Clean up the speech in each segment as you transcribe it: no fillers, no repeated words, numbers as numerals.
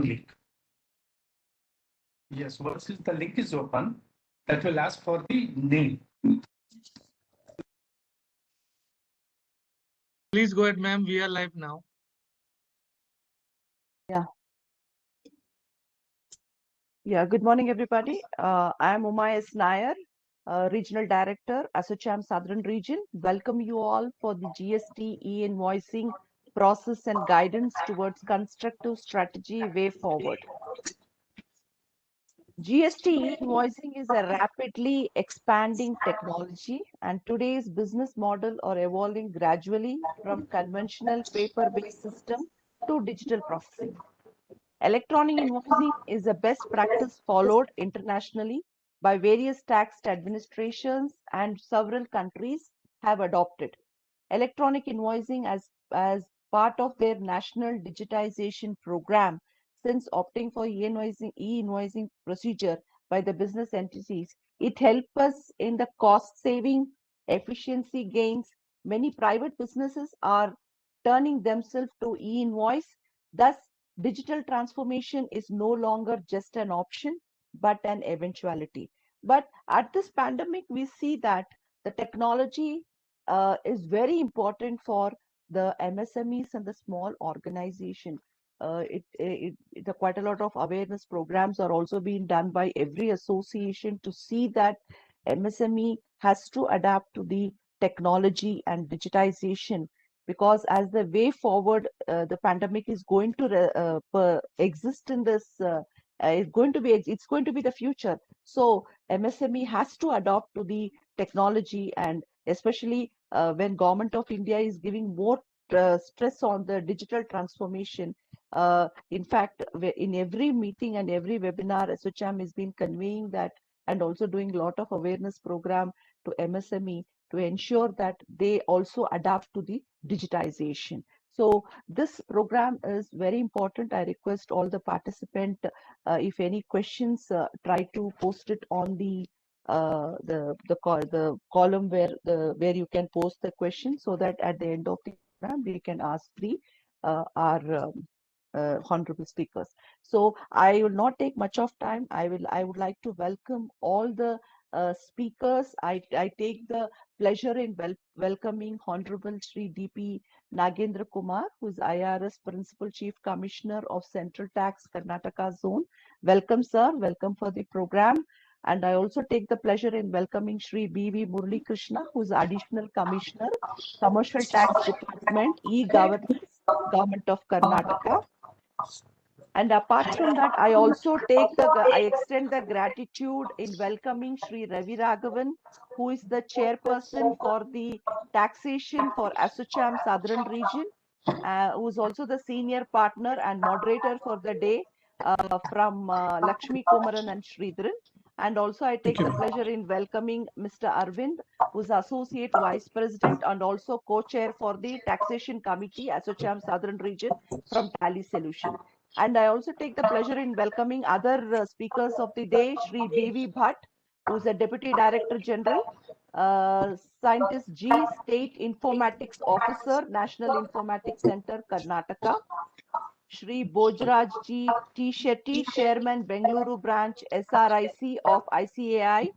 link. Yes, once the link is open, that will ask for the name. Please go ahead, ma'am. We are live now. Yeah. Yeah. Good morning, everybody. I am Uma S. Nair, Regional Director, ASSOCHAM Southern Region. Welcome you all for the GST e-invoicing process and guidance towards constructive strategy way forward. GST e-invoicing is a rapidly expanding technology, and today's business model are evolving gradually from conventional paper-based system to digital processing. Electronic invoicing is a best practice followed internationally by various tax administrations, and several countries have adopted electronic invoicing as part of their national digitization program. Since opting for e-invoicing procedure by the business entities, it helps us in the cost saving, efficiency gains. Many private businesses are turning themselves to e-invoice. Thus, digital transformation is no longer just an option, but an eventuality. But at this pandemic, we see that the technology is very important for the MSMEs and the small organization. Quite a lot of awareness programs are also being done by every association to see that MSME has to adapt to the technology and digitization, because as the way forward, the pandemic is going to exist in this. It's going to be the future. So MSME has to adopt to the technology, and especially when Government of India is giving more stress on the digital transformation. In fact, in every meeting and every webinar, ASSOCHAM has been conveying that, and also doing a lot of awareness program to MSME to ensure that they also adapt to the digitization. So this program is very important. I request all the participants, if any questions, try to post it on the column where you can post the question, so that at the end of the program we can ask our honorable speakers. So I will not take much of time. I would like to welcome all the speakers. I take the pleasure in welcoming Honorable Shri DP Nagendra Kumar, who is IRS Principal Chief Commissioner of Central Tax Karnataka Zone. Welcome, sir. Welcome for the program. And I also take the pleasure in welcoming Shri B.V. Murli Krishna, who is Additional Commissioner, Commercial Tax Department, E-Governance, Government of Karnataka. And apart from that, I extend the gratitude in welcoming Shri Ravi Raghavan, who is the chairperson for the taxation for ASSOCHAM Southern Region, who is also the senior partner and moderator for the day, from Lakshmi Kumaran and Sridharan. And also I take the pleasure in welcoming Mr. Arvind, who is Associate Vice President and also co-chair for the Taxation Committee, ASSOCHAM Southern Region from Tally Solution. And I also take the pleasure in welcoming other speakers of the day, Shri B.V. Bhatt, who is a Deputy Director General, Scientist G, State Informatics Officer, National Informatics Center, Karnataka. Shri Bojraj G. T. Shetty, Chairman, Bengaluru Branch, SRIC of ICAI.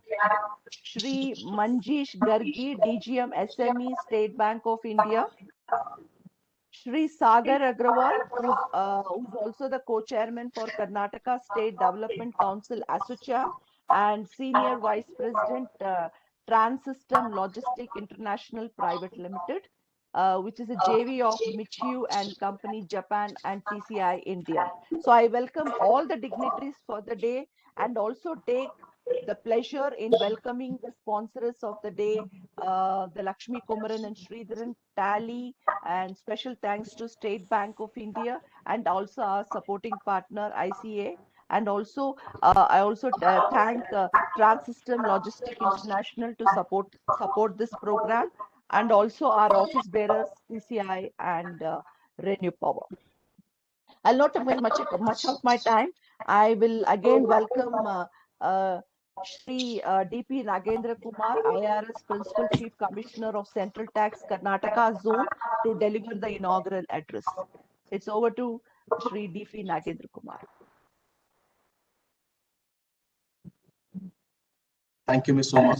Shri Manjeesh Gargi, DGM SME, State Bank of India. Shri Sagar Agrawal, who's also the co-chairman for Karnataka State Development Council, ASSOCHAM, and Senior Vice President, Trans-System Logistic International Private Limited, which is a JV of Michiu and Company Japan and TCI India. So I welcome all the dignitaries for the day, and also take the pleasure in welcoming the sponsors of the day, the Lakshmi Kumaran and Sridharan, Tally, and special thanks to State Bank of India, and also our supporting partner ICA. And also I also thank Trans-System Logistic International to support this program, and also our office bearers TCI and Renew Power. I'll not take much of my time. I will again welcome Shri DP Nagendra Kumar, IRS Principal Chief Commissioner of Central Tax Karnataka Zone, to deliver the inaugural address. It's over to Shri D.P. Nagendra Kumar. Thank you, Ms. Uma.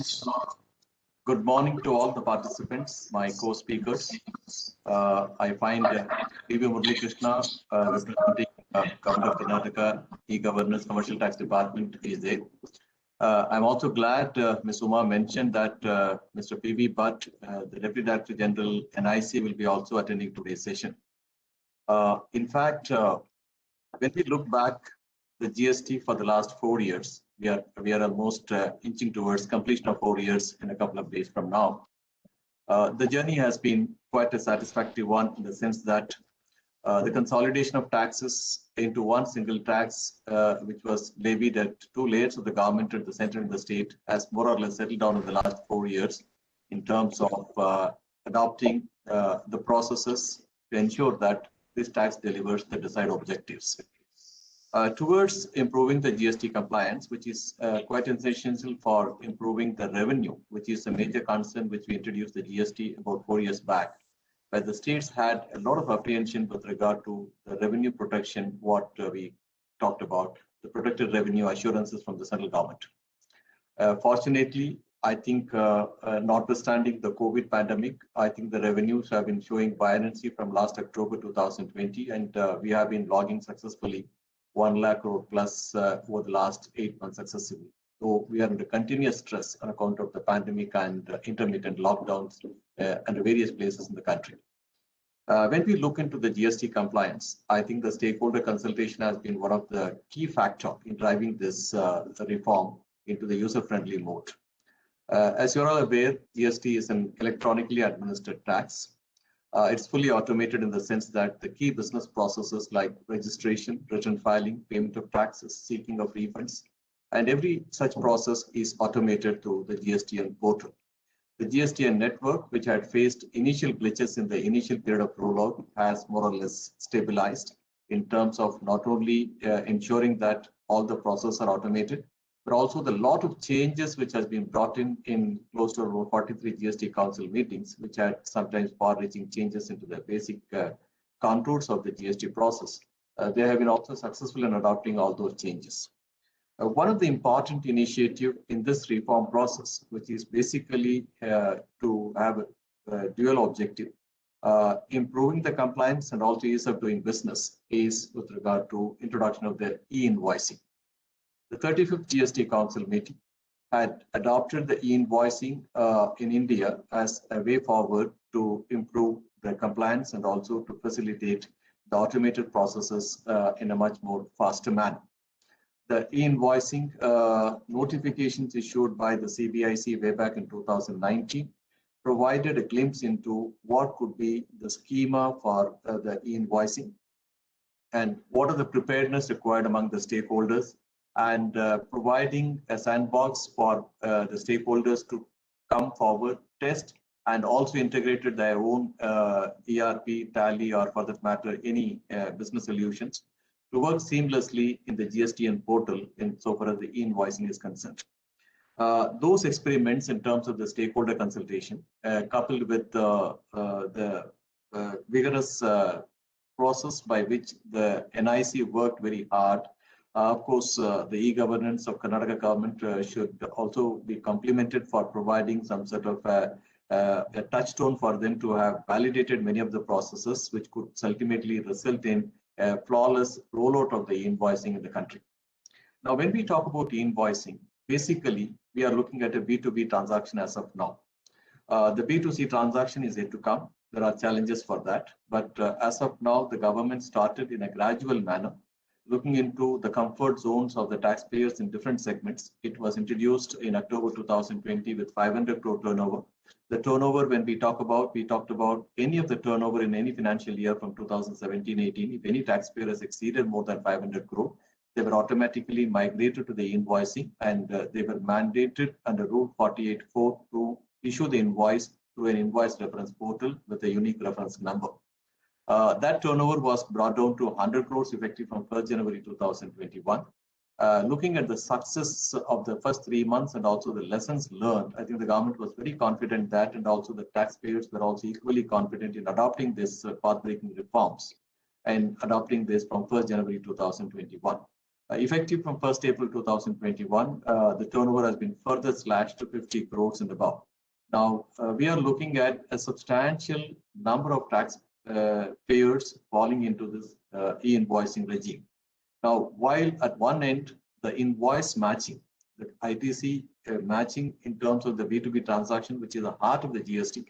Good morning to all the participants, my co-speakers. I find P.V. Murali Krishna, representing Government of Karnataka, E-Governance Commercial Tax Department, is there. I'm also glad Ms. Uma mentioned that Mr. P.V. Bhatt, the Deputy Director General, NIC, will be also attending today's session. In fact, when we look back the GST for the last 4 years, we are almost inching towards completion of 4 years in a couple of days from now. The journey has been quite a satisfactory one in the sense that the consolidation of taxes into one single tax, which was levied at 2 layers of the government at the center and the state, has more or less settled down in the last 4 years in terms of adopting the processes to ensure that this tax delivers the desired objectives. Towards improving the GST compliance, which is quite essential for improving the revenue, which is a major concern which we introduced the GST about 4 years back, where the states had a lot of apprehension with regard to the revenue protection, what we talked about, the protected revenue assurances from the central government. Fortunately, I think notwithstanding the COVID pandemic, I think the revenues have been showing buoyancy from last October 2020, and we have been logging successfully 1 lakh crore plus over the last 8 months successively. So we are under continuous stress on account of the pandemic and intermittent lockdowns under various places in the country. When we look into the GST compliance, I think the stakeholder consultation has been one of the key factors in driving this reform into the user-friendly mode. As you're all aware, GST is an electronically administered tax. It's fully automated in the sense that the key business processes like registration, return filing, payment of taxes, seeking of refunds, and every such process is automated through the GSTN portal. The GSTN network, which had faced initial glitches in the initial period of rollout, has more or less stabilized in terms of not only ensuring that all the processes are automated, but also the lot of changes which has been brought in close to over 43 GST Council meetings, which had sometimes far-reaching changes into the basic contours of the GST process. They have been also successful in adopting all those changes. One of the important initiatives in this reform process, which is basically to have a dual objective, improving the compliance and also ease of doing business, is with regard to introduction of the e-invoicing. The 35th GST Council meeting had adopted the e-invoicing in India as a way forward to improve the compliance and also to facilitate the automated processes in a much more faster manner. The e-invoicing notifications issued by the CBIC way back in 2019 provided a glimpse into what could be the schema for the e-invoicing and what are the preparedness required among the stakeholders, and providing a sandbox for the stakeholders to come forward, test, and also integrated their own ERP, Tally, or for that matter, any business solutions to work seamlessly in the GSTN portal insofar as the e-invoicing is concerned. Those experiments in terms of the stakeholder consultation, coupled with the vigorous process by which the NIC worked very hard. Of course, the e-governance of Karnataka government should also be complemented for providing some sort of a touchstone for them to have validated many of the processes, which could ultimately result in a flawless rollout of the e-invoicing in the country. Now, when we talk about e-invoicing, basically, we are looking at a B2B transaction as of now. The B2C transaction is yet to come. There are challenges for that. But as of now, the government started in a gradual manner, looking into the comfort zones of the taxpayers in different segments. It was introduced in October 2020 with 500 crore turnover. The turnover, when we talked about any of the turnover in any financial year from 2017-18, if any taxpayer has exceeded more than 500 crore, they were automatically migrated to the invoicing, and they were mandated under Rule 48.4 to issue the invoice through an invoice reference portal with a unique reference number. That turnover was brought down to 100 crores effective from 1st January 2021. Looking at the success of the first 3 months and also the lessons learned, I think the government was very confident that, and also the taxpayers were also equally confident in adopting this path-breaking reforms. and adopting this from 1st January 2021. Effective from 1st April 2021, the turnover has been further slashed to 50 crores and above. Now, we are looking at a substantial number of tax payers falling into this e-invoicing regime. Now, while at one end, the invoice matching, the ITC matching in terms of the B2B transaction, which is the heart of the GST,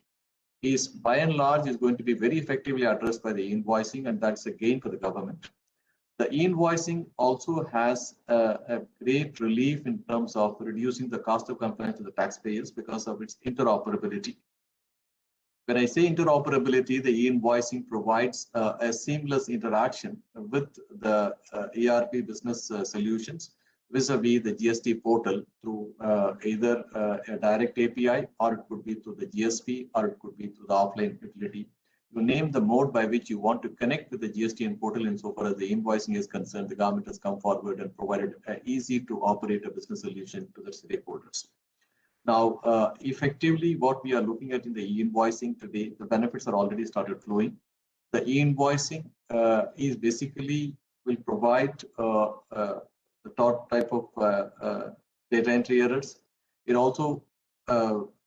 is by and large is going to be very effectively addressed by the invoicing, and that's a gain for the government. The e-invoicing also has a great relief in terms of reducing the cost of compliance to the taxpayers because of its interoperability. When I say interoperability, the e-invoicing provides a seamless interaction with the ERP business solutions vis-a-vis the GST portal through either a direct API, or it could be through the GSP, or it could be through the offline utility. You name the mode by which you want to connect with the GSTN portal, insofar as the invoicing is concerned, the government has come forward and provided an easy to operate a business solution to the stakeholders. Now, effectively, what we are looking at in the e-invoicing today, the benefits are already started flowing. The e-invoicing is basically will provide the top type of data entry errors. It also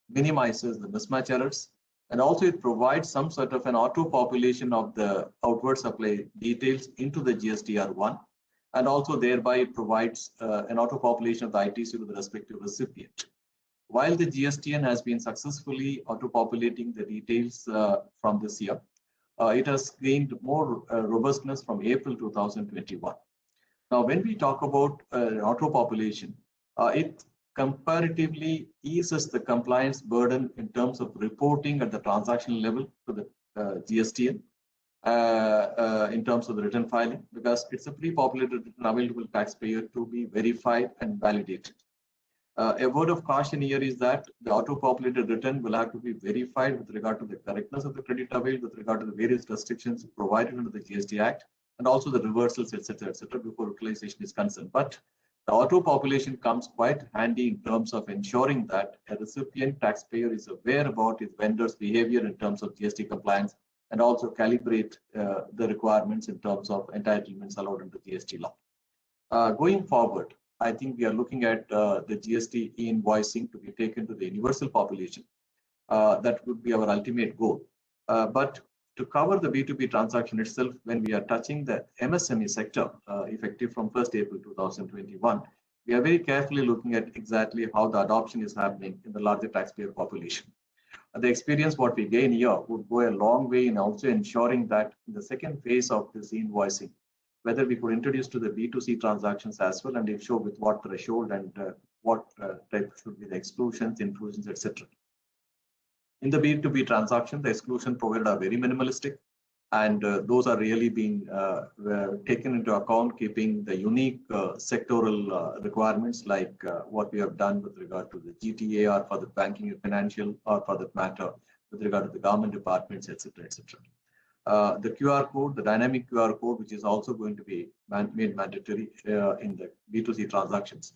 minimizes the mismatch errors. And also it provides some sort of an auto population of the outward supply details into the GSTR1. And also thereby it provides an auto population of the ITC to the respective recipient. While the GSTN has been successfully auto populating the details from this year, it has gained more robustness from April 2021. Now, when we talk about auto population, it comparatively eases the compliance burden in terms of reporting at the transaction level to the GSTN in terms of the return filing, because it's a pre-populated return available taxpayer to be verified and validated. A word of caution here is that the auto-populated return will have to be verified with regard to the correctness of the credit availed, with regard to the various restrictions provided under the GST Act, and also the reversals, etc., before utilization is concerned. But the auto-population comes quite handy in terms of ensuring that a recipient taxpayer is aware about his vendor's behavior in terms of GST compliance, and also calibrate the requirements in terms of entitlements allowed under GST law. Going forward, I think we are looking at the GST e-invoicing to be taken to the universal population. That would be our ultimate goal. But to cover the B2B transaction itself, when we are touching the MSME sector, effective from 1st April 2021, we are very carefully looking at exactly how the adoption is happening in the larger taxpayer population. The experience what we gain here would go a long way in also ensuring that in the second phase of this e-invoicing, whether we could introduce to the B2C transactions as well, and if so, with what threshold and what type should be the exclusions, inclusions, etc. In the B2B transaction, the exclusion provided are very minimalistic, and those are really being taken into account, keeping the unique sectoral requirements like what we have done with regard to the GTA, or for the banking and financial, or for that matter, with regard to the government departments, etc., etc. The QR code, the dynamic QR code, which is also going to be made mandatory in the B2C transactions,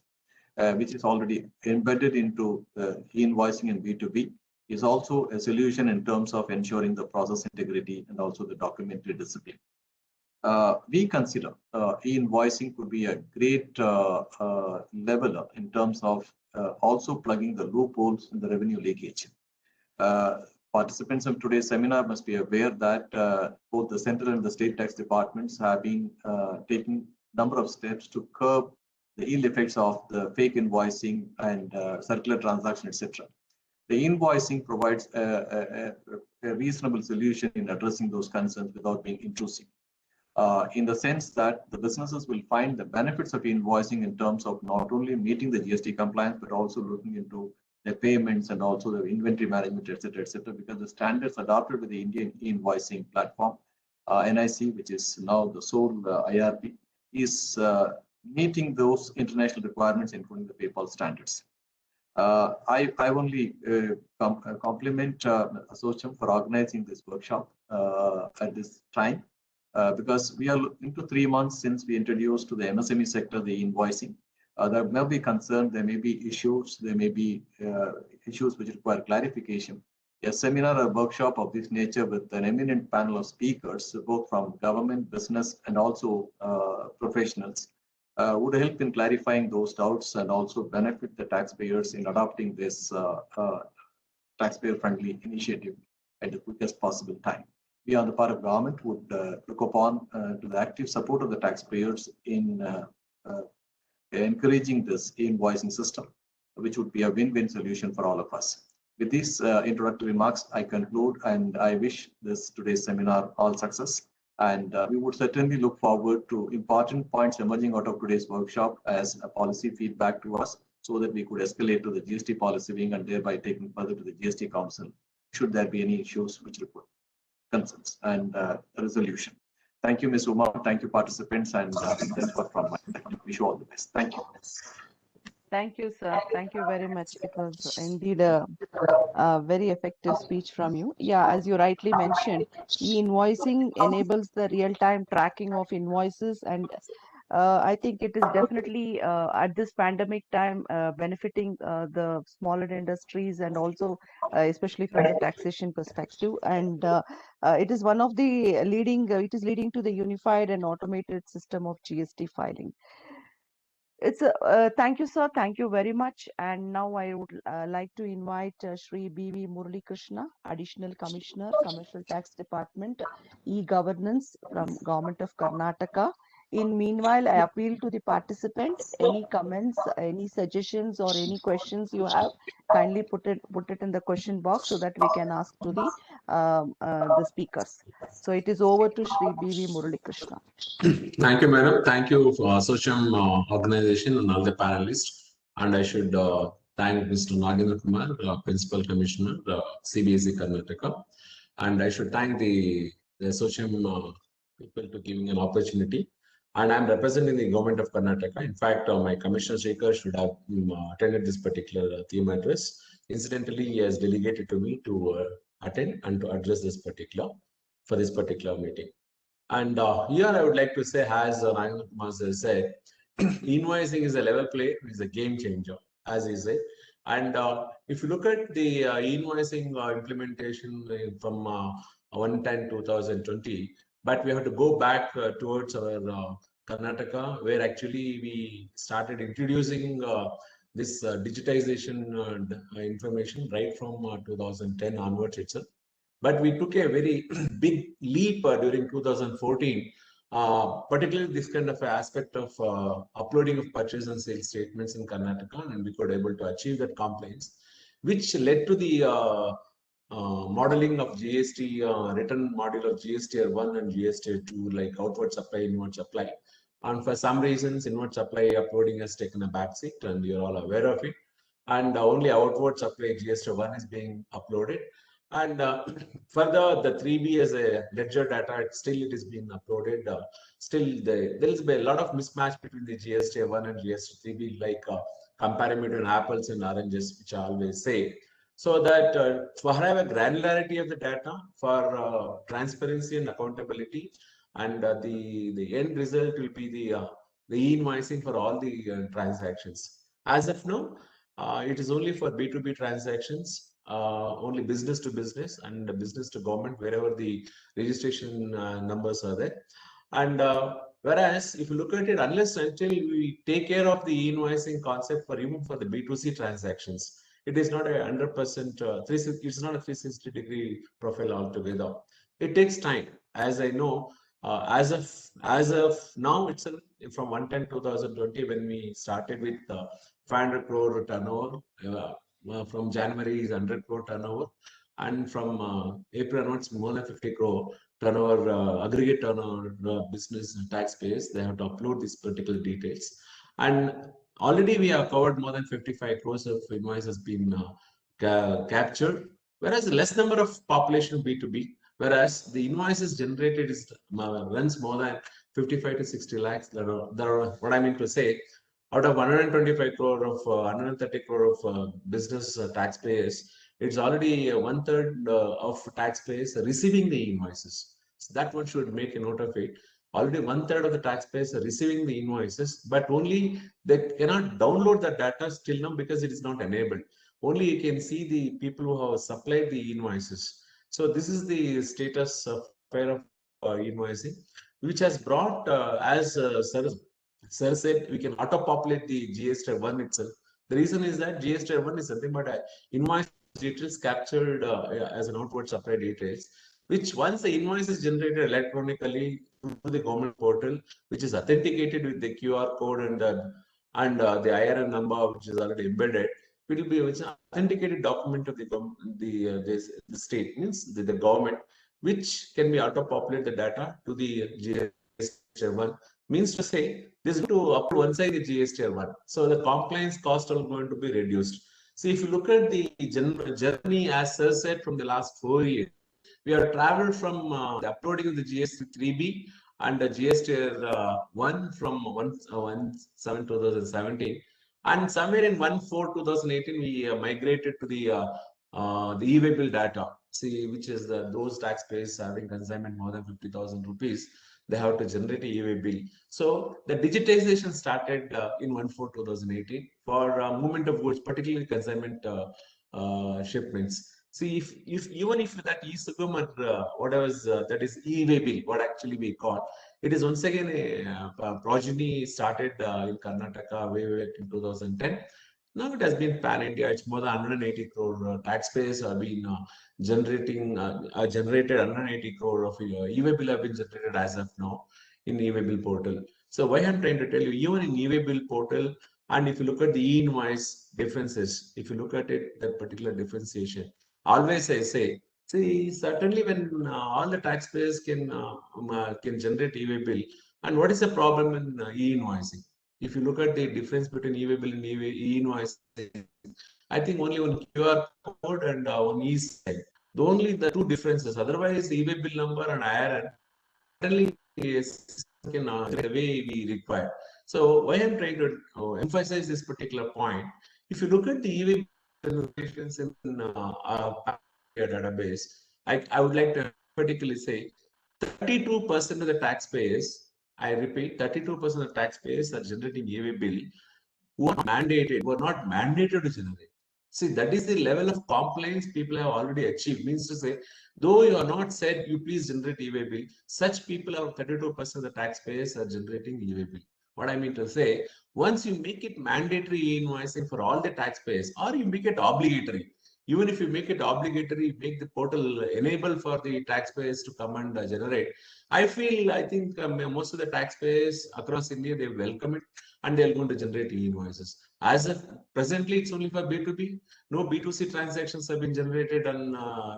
which is already embedded into the e-invoicing and B2B, is also a solution in terms of ensuring the process integrity and also the documentary discipline. We consider e-invoicing could be a great leveler in terms of also plugging the loopholes in the revenue leakage. Participants of today's seminar must be aware that both the central and the state tax departments have been taking a number of steps to curb the ill effects of the fake invoicing and circular transaction, etc. The invoicing provides a reasonable solution in addressing those concerns without being intrusive. In the sense that the businesses will find the benefits of invoicing in terms of not only meeting the GST compliance, but also looking into the payments and also the inventory management, etc., because the standards adopted with the Indian invoicing platform, NIC, which is now the sole IRP, is meeting those international requirements, including the PayPal standards. I only compliment Assocham for organizing this workshop at this time, because we are into 3 months since we introduced to the MSME sector the invoicing. There may be concern, there may be issues, there may be issues which require clarification. a seminar or workshop of this nature with an eminent panel of speakers, both from government, business, and also professionals, would help in clarifying those doubts and also benefit the taxpayers in adopting this taxpayer-friendly initiative at the quickest possible time. We, on the part of government, would look upon to the active support of the taxpayers in encouraging this invoicing system, which would be a win-win solution for all of us. With these introductory remarks, I conclude, and I wish today's seminar all success. And we would certainly look forward to important points emerging out of today's workshop as a policy feedback to us, so that we could escalate to the GST policy wing and thereby taking further to the GST Council, should there be any issues which require concerns and resolution. Thank you, Ms. Uma. Thank you, participants, and that's what from my side. Wish you all the best. Thank you. Thank you, sir. Thank you very much. It was indeed a very effective speech from you. Yeah, as you rightly mentioned, e-invoicing enables the real-time tracking of invoices, and I think it is definitely at this pandemic time benefiting the smaller industries, and also especially from the taxation perspective. And it is one of the leading. It is leading to the unified and automated system of GST filing. It's a thank you, sir. Thank you very much. And now I would like to invite Shri B.V. Murali Krishna, Additional Commissioner, Commercial Tax Department, E-Governance from Government of Karnataka. In meanwhile, I appeal to the participant. Any comments, any suggestions, or any questions you have, kindly put it in the question box so that we can ask to the speakers. So it is over to Shri B.V. Murali Krishna. Thank you, madam. Thank you for Association organization and all the panelists. And I should thank Mr. Nagendra Kumar, Principal Commissioner, CBSE Karnataka. And I should thank the Association people to giving an opportunity. And I'm representing the government of Karnataka. In fact, my Commissioner Shekhar should have attended this particular theme address. Incidentally, he has delegated to me to attend and to address this particular meeting. And here I would like to say, as Nagendra Kumar said, invoicing is a level play, is a game changer, as he said. And if you look at the invoicing implementation from 1/10/2020, but we have to go back towards our Karnataka, where actually we started introducing this digitization information right from 2010 onwards itself. But we took a very big leap during 2014, particularly this kind of aspect of uploading of purchase and sales statements in Karnataka, and we could able to achieve that compliance, which led to the modeling of GST, written module of GST 1 and GST 2, like outward supply, inward supply. And for some reasons, inward supply uploading has taken a backseat, and you're all aware of it. And only outward supply GST 1 is being uploaded. And further, the 3B as a ledger data, still it is being uploaded. Still, there will be a lot of mismatch between the GST 1 and GST 3B, like comparing between apples and oranges, which I always say. So that for have a granularity of the data, for transparency and accountability, and the end result will be the e-invoicing for all the transactions. As of now, it is only for B2B transactions, only business to business and business to government, wherever the registration numbers are there. And whereas if you look at it, unless until we take care of the e-invoicing concept for even for the B2C transactions, it is not a 100%, it's not a 360-degree profile altogether. It takes time. As I know, as of now, it's from 1/10/2020 when we started with 500 crore turnover. From January is 100 crore turnover, and from April onwards more than 50 crore turnover, aggregate turnover business taxpayers. They have to upload these particular details, and already we have covered more than 55 crores of invoices been captured, whereas less number of population B2B, whereas the invoices generated is runs more than 55 to 60 lakhs. There are what I mean to say, out of 125 crore of 130 crore of business taxpayers, it's already 1/3 of taxpayers receiving the invoices. So that one should make a note of it. Already 1/3 of the taxpayers are receiving the invoices, but only they cannot download the data still now because it is not enabled. only you can see the people who have supplied the invoices. So this is the status of pair of invoicing, which has brought, as Sir said, we can auto-populate the GST1 itself. The reason is that GST1 is nothing but invoice details captured as an outward supply details, which once the invoice is generated electronically through the government portal, which is authenticated with the QR code and the IRN number, which is already embedded, it will be an authenticated document of the state, means the government, which can be auto-populate the data to the GST1. Means to say, this is to upload one side the GST1. So the compliance cost are going to be reduced. See, if you look at the journey, as Sir said, from the last 4 years, we have traveled from the uploading of the GST3B and the GST1 from 1/7/2017, and somewhere in 1/4/2018 we migrated to the e-way bill data. See, which is those taxpayers having consignment more than 50,000 rupees, they have to generate a e-way bill. So the digitization started in 1/4/2018 for movement of goods, particularly consignment shipments. See, if even if that e-Sugam or whatever that is e-way bill, what actually we call, it is once again a progeny started in Karnataka way back in 2010. Now it has been pan-India. It's more than 180 crore taxpayers have been generated 180 crore of e-way bill have been generated as of now in e-way bill portal. So why I'm trying to tell you, even in e-way bill portal, and if you look at the e-invoice differences, if you look at it, that particular differentiation, always I say, see, certainly when all the taxpayers can generate e-way bill, and what is the problem in e-invoicing? If you look at the difference between e-way bill and e-invoicing, I think only one QR code and one e-sign. Only the two differences. Otherwise, e-way bill number and IRN certainly can the way we require. So why I'm trying to emphasize this particular point, if you look at the e-way presentations in our database, I would like to particularly say 32% of the taxpayers, I repeat, 32% of taxpayers are generating e-way bill who are not mandated to generate. See, that is the level of compliance people have already achieved. Means to say, though you are not said you please generate e-way bill, such people are 32% of the taxpayers are generating e-way bill. What I mean to say, once you make it mandatory e-invoicing for all the taxpayers, or you make it obligatory, even if you make it obligatory, make the portal enable for the taxpayers to come and generate, I think most of the taxpayers across India, they welcome it and they're going to generate e-invoices. As of presently, it's only for B2B. No B2C transactions have been generated on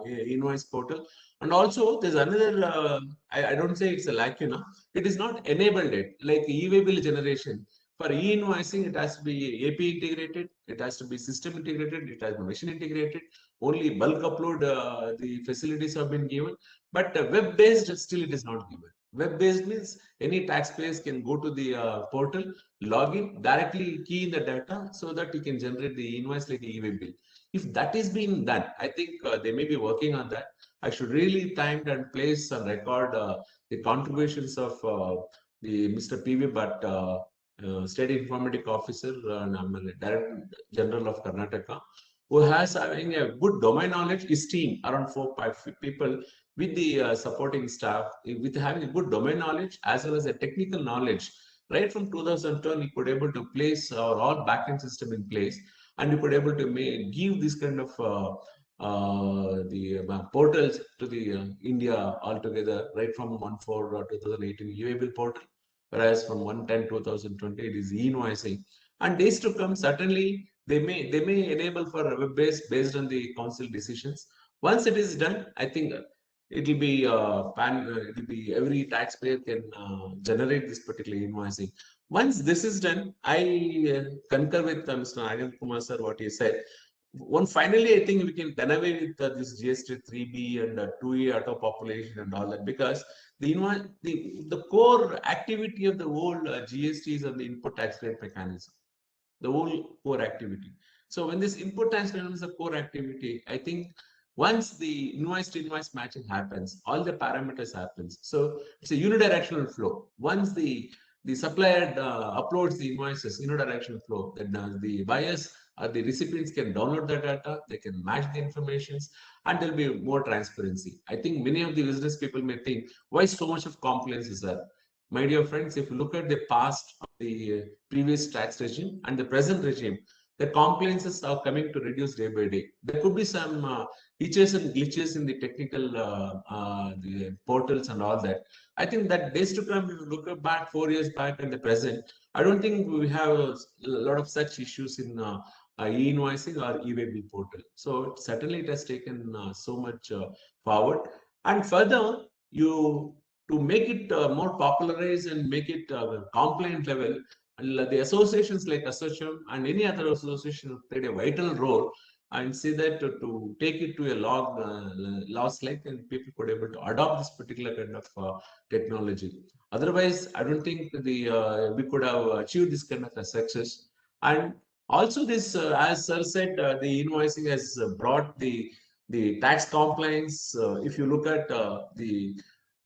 invoice portal. And also, there's another, I don't say it's a lacuna, it is not enabled yet, like e-way bill generation. For e-invoicing, it has to be AP integrated, it has to be system integrated, it has to be machine integrated. Only bulk upload the facilities have been given, but web-based still it is not given. Web-based means any taxpayers can go to the portal, log in, directly key in the data so that you can generate the invoice like the e-way bill. If that is being done, I think they may be working on that. I should really thank and place on record the contributions of the Mr. P.V. Bhatt, State Informatic Officer and Director General of Karnataka, who has having a good domain knowledge. His team, around 4-5 people, with the supporting staff, with having a good domain knowledge as well as a technical knowledge. Right from 2010, we could able to place our all backend system in place, and we could able to give this kind of portals to the India altogether, right from 1/4/2018 e-way bill portal, whereas from 1/10/2020 it is e-invoicing. And days to come, certainly they may enable for web-based based on the council decisions. Once it is done, I think it will be every taxpayer can generate this particular invoicing. Once this is done, I concur with Mr. Anil Kumar sir what he said. Finally, I think we can done away with this GST3B and 2A auto population and all that, because the core activity of the whole GST is on the input tax rate mechanism, the whole core activity. So when this input tax rate is a core activity, I think once the invoice to invoice matching happens, all the parameters happens. So it's a unidirectional flow. Once the supplier uploads the invoices, unidirectional flow, then the buyers the recipients can download the data, they can match the informations, and there'll be more transparency. I think many of the business people may think, why so much of compliance is there? My dear friends, if you look at the past of the previous tax regime and the present regime, the compliances are coming to reduce day by day. There could be some hitches and glitches in the technical the portals and all that. I think that days to come, if you look back 4 years back and the present, I don't think we have a lot of such issues in e-invoicing or e-way bill portal. So certainly it has taken so much forward. And further, you to make it more popularized and make it compliant level, the associations like ASSOCHAM and any other association played a vital role, and see that to take it to a loss like, and people could able to adopt this particular kind of technology. Otherwise, I don't think the we could have achieved this kind of a success. And also this, as sir said, the invoicing has brought the tax compliance. If you look at the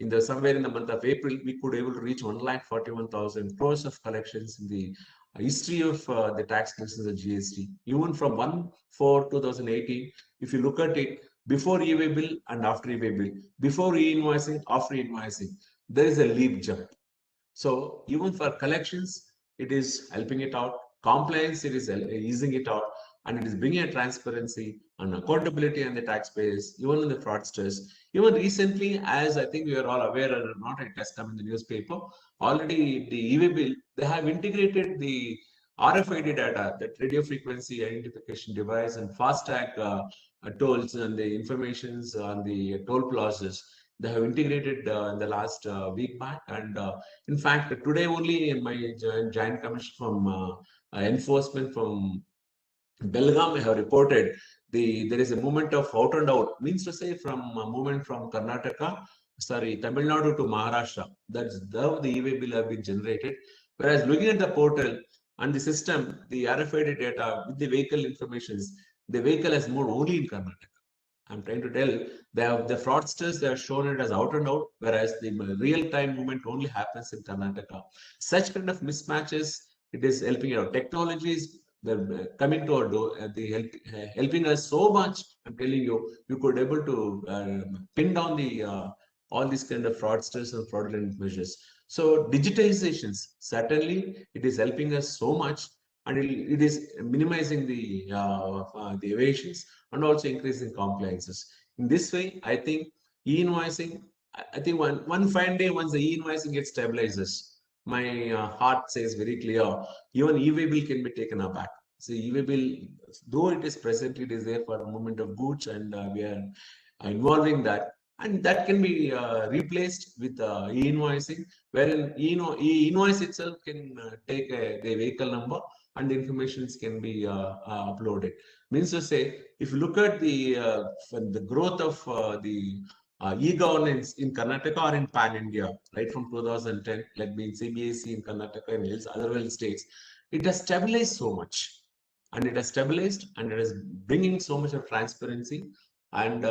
in the somewhere in the month of April, we could able to reach 1,41,000 crores of collections in the history of the tax collections of GST. Even from 1/4/2018, if you look at it, before e-way bill and after e-way bill, before e-invoicing, after e-invoicing, there is a leap jump. So even for collections, it is helping it out. Compliance, it is easing it out, and it is bringing a transparency and accountability on the taxpayers, even in the fraudsters. Even recently, as I think we are all aware or not, it has come in the newspaper, already the e-way bill, they have integrated the RFID data, that radio frequency identification device, and FASTag tolls and the informations on the toll plazas. They have integrated in the last week back. And in fact, today only in my joint commission from enforcement from Belgaum, I have reported there is a movement of out and out, means to say from a movement from Karnataka, sorry, Tamil Nadu to Maharashtra. That's how the e-way bill have been generated. Whereas looking at the portal and the system, the RFID data with the vehicle informations, the vehicle has moved only in Karnataka. I'm trying to tell, the fraudsters, they are shown it as out and out, whereas the real-time movement only happens in Karnataka. Such kind of mismatches, it is helping out. Technologies, they're coming to our door, helping us so much. I'm telling you, you could able to pin down the all these kind of fraudsters and fraudulent measures. So digitizations, certainly it is helping us so much, and it is minimizing the evasions and also increasing compliances. In this way, I think e-invoicing, I think one fine day, once the e-invoicing gets stabilizes, my heart says very clear, even e-way bill can be taken aback. So e-way bill, though it is presently, it is there for movement of goods, and we are involving that. And that can be replaced with e-invoicing, wherein e-invoice itself can take the vehicle number, and the informations can be uploaded. Means to say, if you look at the growth of the e-governance in Karnataka or in pan-India, right from 2010, like being CBSE in Karnataka and other states, it has stabilized so much. And it has stabilized, and it is bringing so much of transparency. And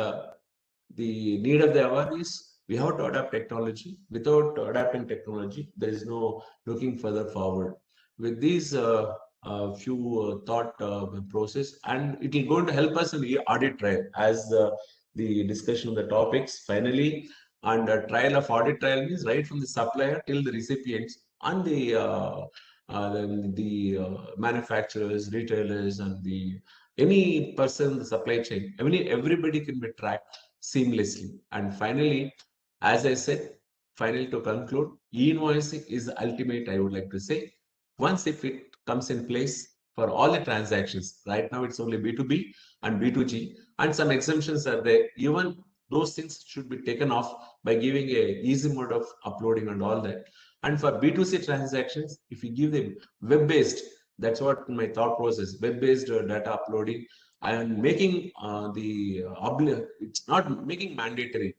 the need of the hour is we have to adapt technology. Without adapting technology, there is no looking further forward. With these few thought process, and it will going to help us in the audit trail as the discussion of the topics finally. And trial of audit trail means right from the supplier till the recipients and the manufacturers, retailers, and any person in the supply chain. Everybody can be tracked seamlessly. And finally, as I said, finally to conclude, e-invoicing is the ultimate, I would like to say. Once if it comes in place for all the transactions, right now it's only B2B and B2G, and some exemptions are there. Even those things should be taken off by giving a easy mode of uploading and all that. And for B2C transactions, if you give them web-based, that's what my thought process, web-based data uploading, and making it's not making mandatory,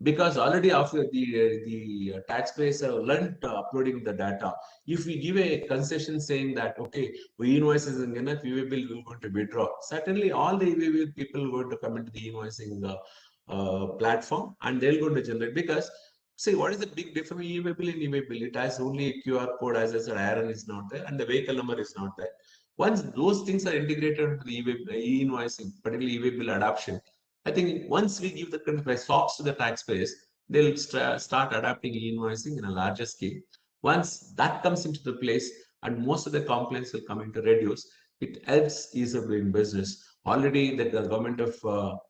because already after the taxpayers have learned uploading the data. If we give a concession saying that, okay, we invoice is enough, e-way bill will going to withdraw, certainly all the e-way bill people are going to come into the invoicing platform, and they're going to generate, because Say, what is the big difference between e-way bill and e-way bill? It has only a QR code, as I said, iron is not there, and the vehicle number is not there. Once those things are integrated into the e-invoicing, particularly e-way bill adoption, I think once we give the kind of socks to the taxpayers, they'll start adapting e-invoicing in a larger scale. Once that comes into the place, and most of the complaints will come into reduce, it helps ease of doing business. Already, the government of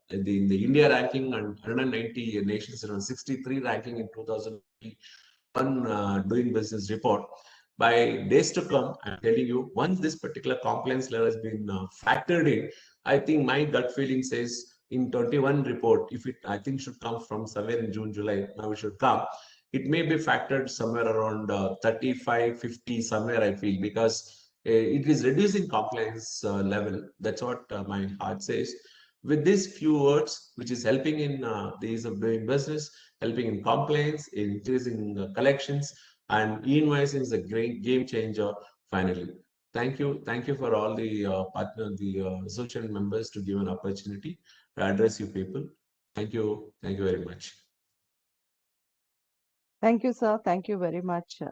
the India ranking and 190 nations, around 63 ranking in 2001 doing business report. By days to come, I'm telling you, once this particular compliance level has been factored in, I think my gut feeling says in 21 report, if it, I think should come from somewhere in June, July, now it should come. It may be factored somewhere around 35, 50, somewhere I feel, because it is reducing compliance level. That's what my heart says. With these few words, which is helping in the ease of doing business, helping in compliance, increasing collections, and e-invoicing is a great game changer. Finally, thank you for all the association members to give an opportunity to address you people. Thank you very much. Thank you, sir. Thank you very much.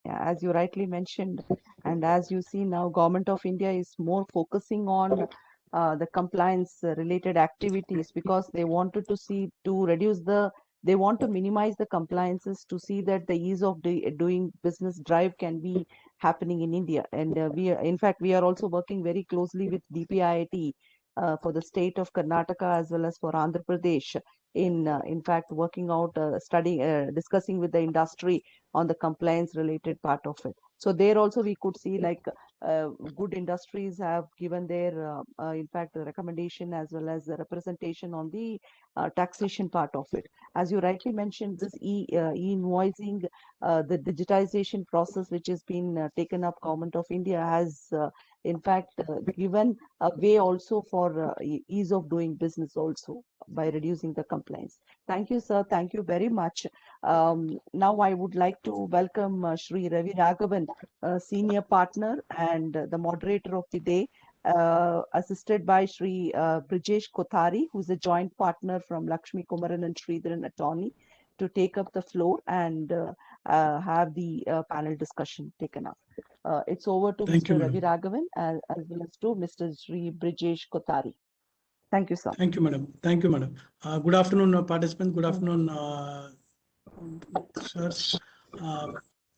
As you rightly mentioned, and as you see now, Government of India is more focusing on the compliance related activities, because they wanted to see to reduce the, they want to minimize the compliances to see that the ease of doing business drive can be happening in India. And in fact, we are also working very closely with DPIIT for the state of Karnataka as well as for Andhra Pradesh, in fact working out discussing with the industry on the compliance related part of it. So there also we could see like good industries have given their in fact the recommendation as well as the representation on the taxation part of it. As you rightly mentioned, this e-invoicing, the digitization process which has been taken up, Government of India has in fact given a way also for ease of doing business also by reducing the complaints. Thank you, sir. Thank you very much. Now I would like to welcome Shri Ravi Raghavan, Senior Partner and the moderator of the day, assisted by Shri Brijesh Kothari, who's a joint partner from Lakshmi Kumaran and Sridharan Attorney, to take up the floor and have the panel discussion taken up. It's over to Thank Mr. you, Ravi madam. Raghavan as well as to Mr. Shri Brijesh Kothari. Thank you, sir. Thank you, madam. Thank you, madam. Good afternoon, participants. Good afternoon, sirs.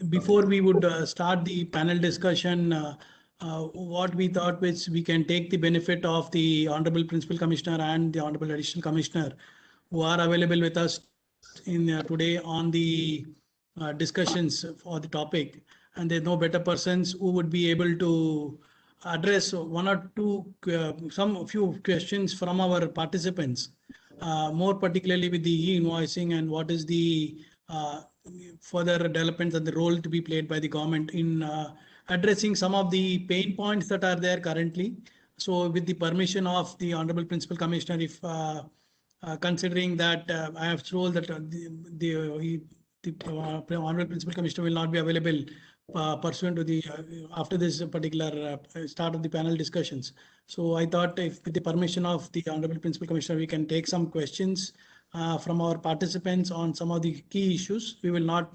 Before we would start the panel discussion, what we thought which we can take the benefit of the Honorable Principal Commissioner and the Honorable Additional Commissioner who are available with us in today on the discussions for the topic, and there's no better persons who would be able to address one or two few questions from our participants, more particularly with the e-invoicing and what is the further developments and the role to be played by the government in addressing some of the pain points that are there currently. So with the permission of the Honorable Principal Commissioner, if considering that I have told that the Honorable Principal Commissioner will not be available pursuant to the after this particular start of the panel discussions. So I thought if with the permission of the Honorable Principal Commissioner, we can take some questions from our participants on some of the key issues. We will not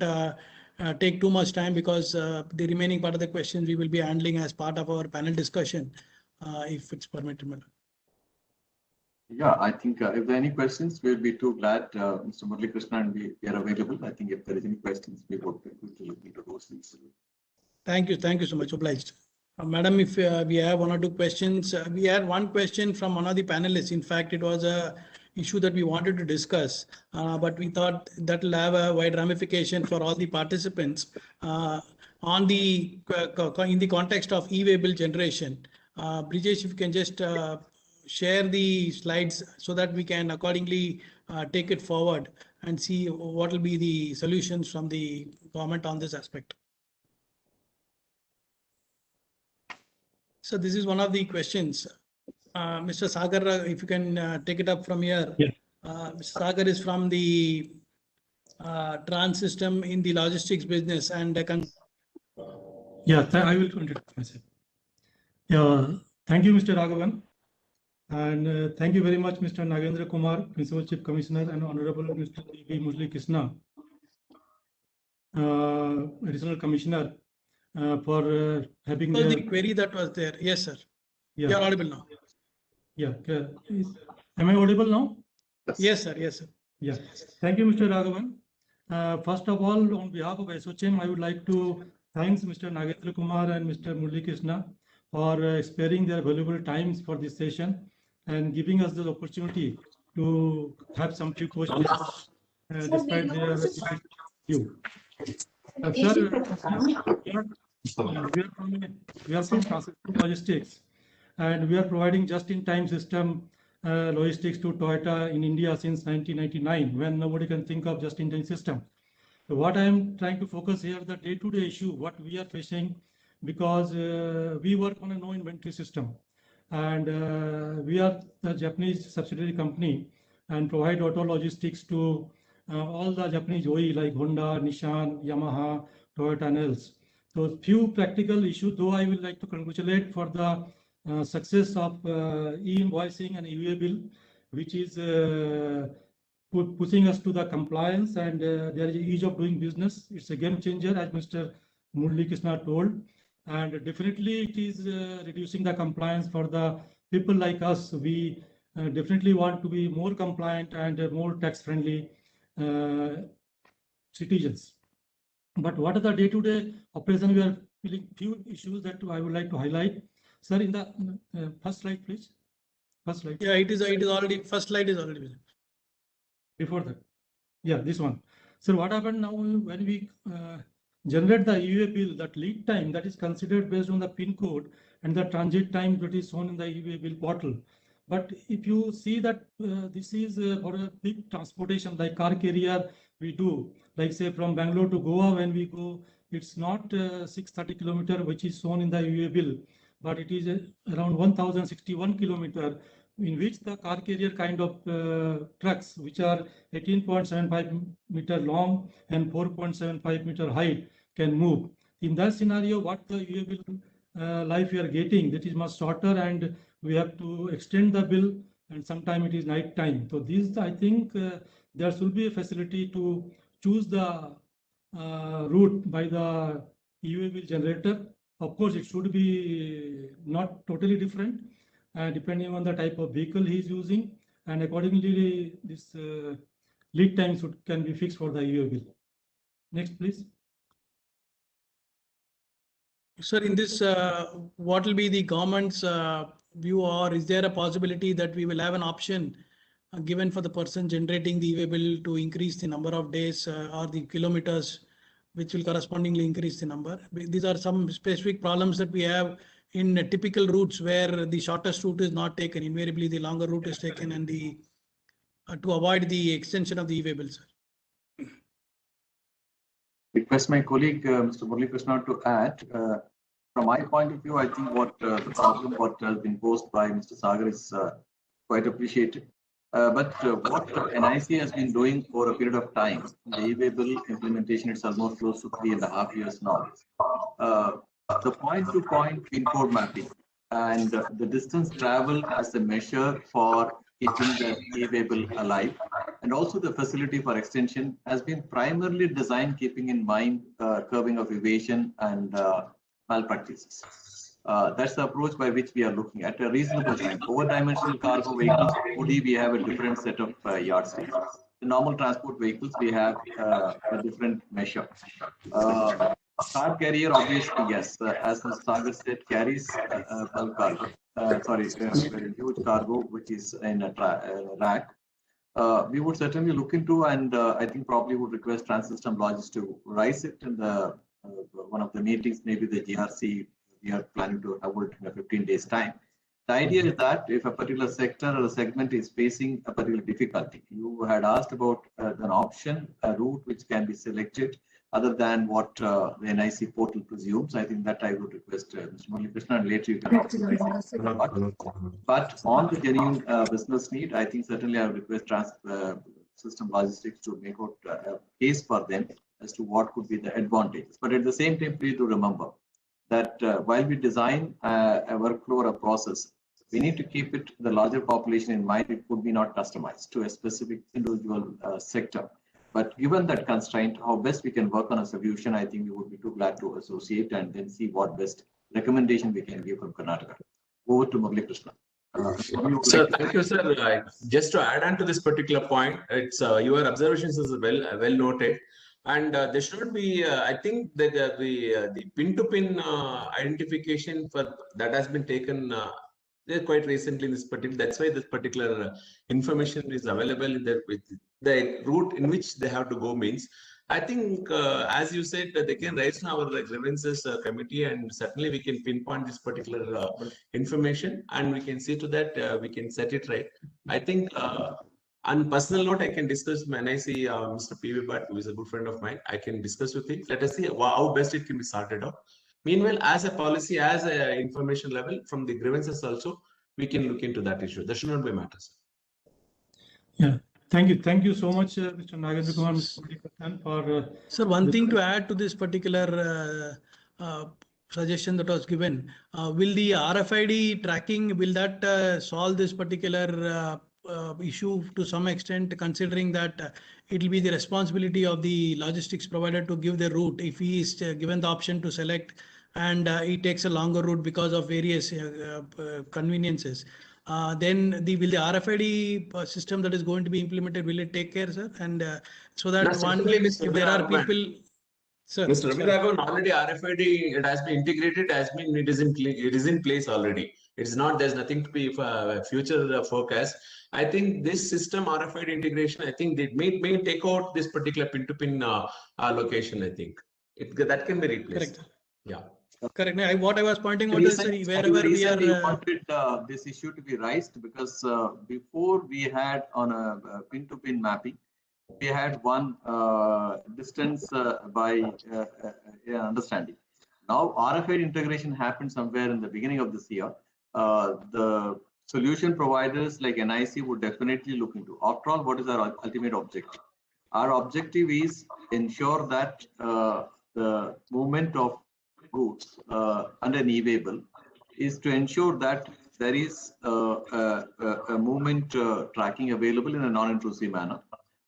take too much time because the remaining part of the questions we will be handling as part of our panel discussion, if it's permitted, madam. Yeah, I think if there are any questions, we'll be too glad, Mr. Murali Krishna, and we are available. I think if there is any questions, we would be quickly look into those things. Thank you so much. Obliged. Madam, if we have one or two questions, we had one question from one of the panelists. In fact, it was a issue that we wanted to discuss, but we thought that will have a wide ramification for all the participants on the in the context of e-way bill generation. Brijesh, if you can just share the slides so that we can accordingly take it forward and see what will be the solutions from the government on this aspect. So this is one of the questions. Mr. Sagar, if you can take it up from here. Yeah. Mr. Sagar is from the trans system in the logistics business, and yeah, I will continue myself. Yeah, thank you, Mr. Raghavan. And thank you very much, Mr. Nagendra Kumar, Principal Chief Commissioner, and Honorable Mr. D.V. Murali Krishna Additional Commissioner for having So the their, query that was there. Yes, sir. yeah, You are audible now. yeah. Am I audible now? Yes, sir. Yes, sir. Yeah. Thank you, Mr. Raghavan. First of all, on behalf of SOCHM, I would like to thank Mr. Nagendra Kumar and Mr. Murali Krishna for sparing their valuable times for this session and giving us the opportunity to have some few questions despite their view. Sir, we are from Transport Logistics, and we are providing just-in-time system logistics to Toyota in India since 1999, when nobody can think of just-in-time system. So what I am trying to focus here, the day-to-day issue, what we are facing, because we work on a no inventory system, and we are the Japanese subsidiary company and provide auto logistics to all the Japanese OE like Honda, Nissan, Yamaha, Toyota and else. So few practical issues, though I would like to congratulate for the success of e-invoicing and e-way bill, which is pushing us to the compliance, and there is ease of doing business. It's a game changer, as Mr. Murali Krishna told, and definitely it is reducing the compliance for the people like us. We definitely want to be more compliant and more tax-friendly citizens. But what are the day-to-day operation? We are feeling few issues that I would like to highlight. Sir, in the first slide, please. First slide. Yeah, it is already, first slide is already visible. Before that. Yeah, this one. So what happened now when we generate the e-way bill, that lead time that is considered based on the PIN code and the transit time that is shown in the e-way bill portal. But if you see that this is for a big transportation like car carrier, we do, like say from Bangalore to Goa, when we go, it's not 630 kilometer, which is shown in the e-way bill, but it is around 1061 kilometer, in which the car carrier kind of trucks, which are 18.75 meter long and 4.75 meter height, can move. In that scenario, what the e-way bill life we are getting, that is much shorter, and we have to extend the bill, and sometime it is night time. So this, I think there should be a facility to choose the route by the e-way bill generator. Of course, it should be not totally different, depending on the type of vehicle he is using, and accordingly this lead time can be fixed for the e-way bill. Next, please. Sir, in this, what will be the government's view, or is there a possibility that we will have an option given for the person generating the e-way bill to increase the number of days or the kilometers, which will correspondingly increase the number? These are some specific problems that we have in typical routes where the shortest route is not taken. Invariably, the longer route is taken, and the to avoid the extension of the e-way bill, sir. Request my colleague, Mr. Murali Krishna, to add. From my point of view, I think what the problem what has been posed by Mr. Sagar is quite appreciated. But what NIC has been doing for a period of time, the e-way bill implementation is almost close to 3.5 years now. The point-to-point PIN code mapping and the distance travel as a measure for keeping the e-way bill alive, and also the facility for extension has been primarily designed keeping in mind curbing of evasion and malpractices. That's the approach by which we are looking at a reasonable time. Over-dimensional cargo vehicles, OD, we have a different set of yardsticks. The normal transport vehicles, we have a different measure. Car carrier, obviously, yes, as Mr. Sagar said, carries bulk cargo. Very huge cargo, which is in a rack. We would certainly look into, and I think probably would request Trans-System Logistics to raise it in the one of the meetings, maybe the GRC. We are planning to hold in a 15 days time. The idea is that if a particular sector or a segment is facing a particular difficulty, you had asked about an option, a route which can be selected other than what the NIC portal presumes. I think that I would request Mr. Murali Krishna, and later you can also. But on the genuine business need, I think certainly I would request Trans-System Logistics to make out a case for them as to what could be the advantages. But at the same time, please do remember that while we design a workflow or a process, we need to keep the larger population in mind. It could be not customized to a specific individual sector. But given that constraint, how best we can work on a solution, I think we would be too glad to associate and then see what best recommendation we can give from Karnataka. Over to Murali Krishna. Sir, thank you, sir. Just to add on to this particular point, it's your observations is well noted, and there should be. I think that the pin-to-pin identification for that has been taken quite recently in this particular. That's why this particular information is available in with the route in which they have to go means. I think, as you said, they can raise our grievances committee, and certainly we can pinpoint this particular information, and we can see to that we can set it right. I think, on personal note, I can discuss when I see Mr. P.V. Bhatt, who is a good friend of mine. I can discuss with him. Let us see how best it can be sorted out. Meanwhile, as a policy, as an information level, from the grievances also, we can look into that issue. That should not be matters. Yeah. Thank you so much, Mr. Nagendra Kumar, for. Sir, one thing to add to this particular suggestion that was given, will the RFID tracking, will that solve this particular issue to some extent, considering that it will be the responsibility of the logistics provider to give the route if he is given the option to select and he takes a longer route because of various conveniences. Then will the RFID system that is going to be implemented, will it take care, sir? And so that if there are people, sir. Mr. Ravi Raghavan, already RFID, it has been integrated, it is in place already. It's not, there's nothing to be future forecast. I think this system RFID integration, I think they may take out this particular pin-to-pin location. I think that can be replaced. Correct. Yeah. Correct. What I was pointing out is, wherever we are. wanted this issue to be raised because before we had on a pin-to-pin mapping, we had one distance by understanding. Now RFID integration happened somewhere in the beginning of this year. The solution providers like NIC would definitely look into. After all, what is our ultimate objective? Our objective is ensure that the movement of goods under an e-label is to ensure that there is a movement tracking available in a non-intrusive manner.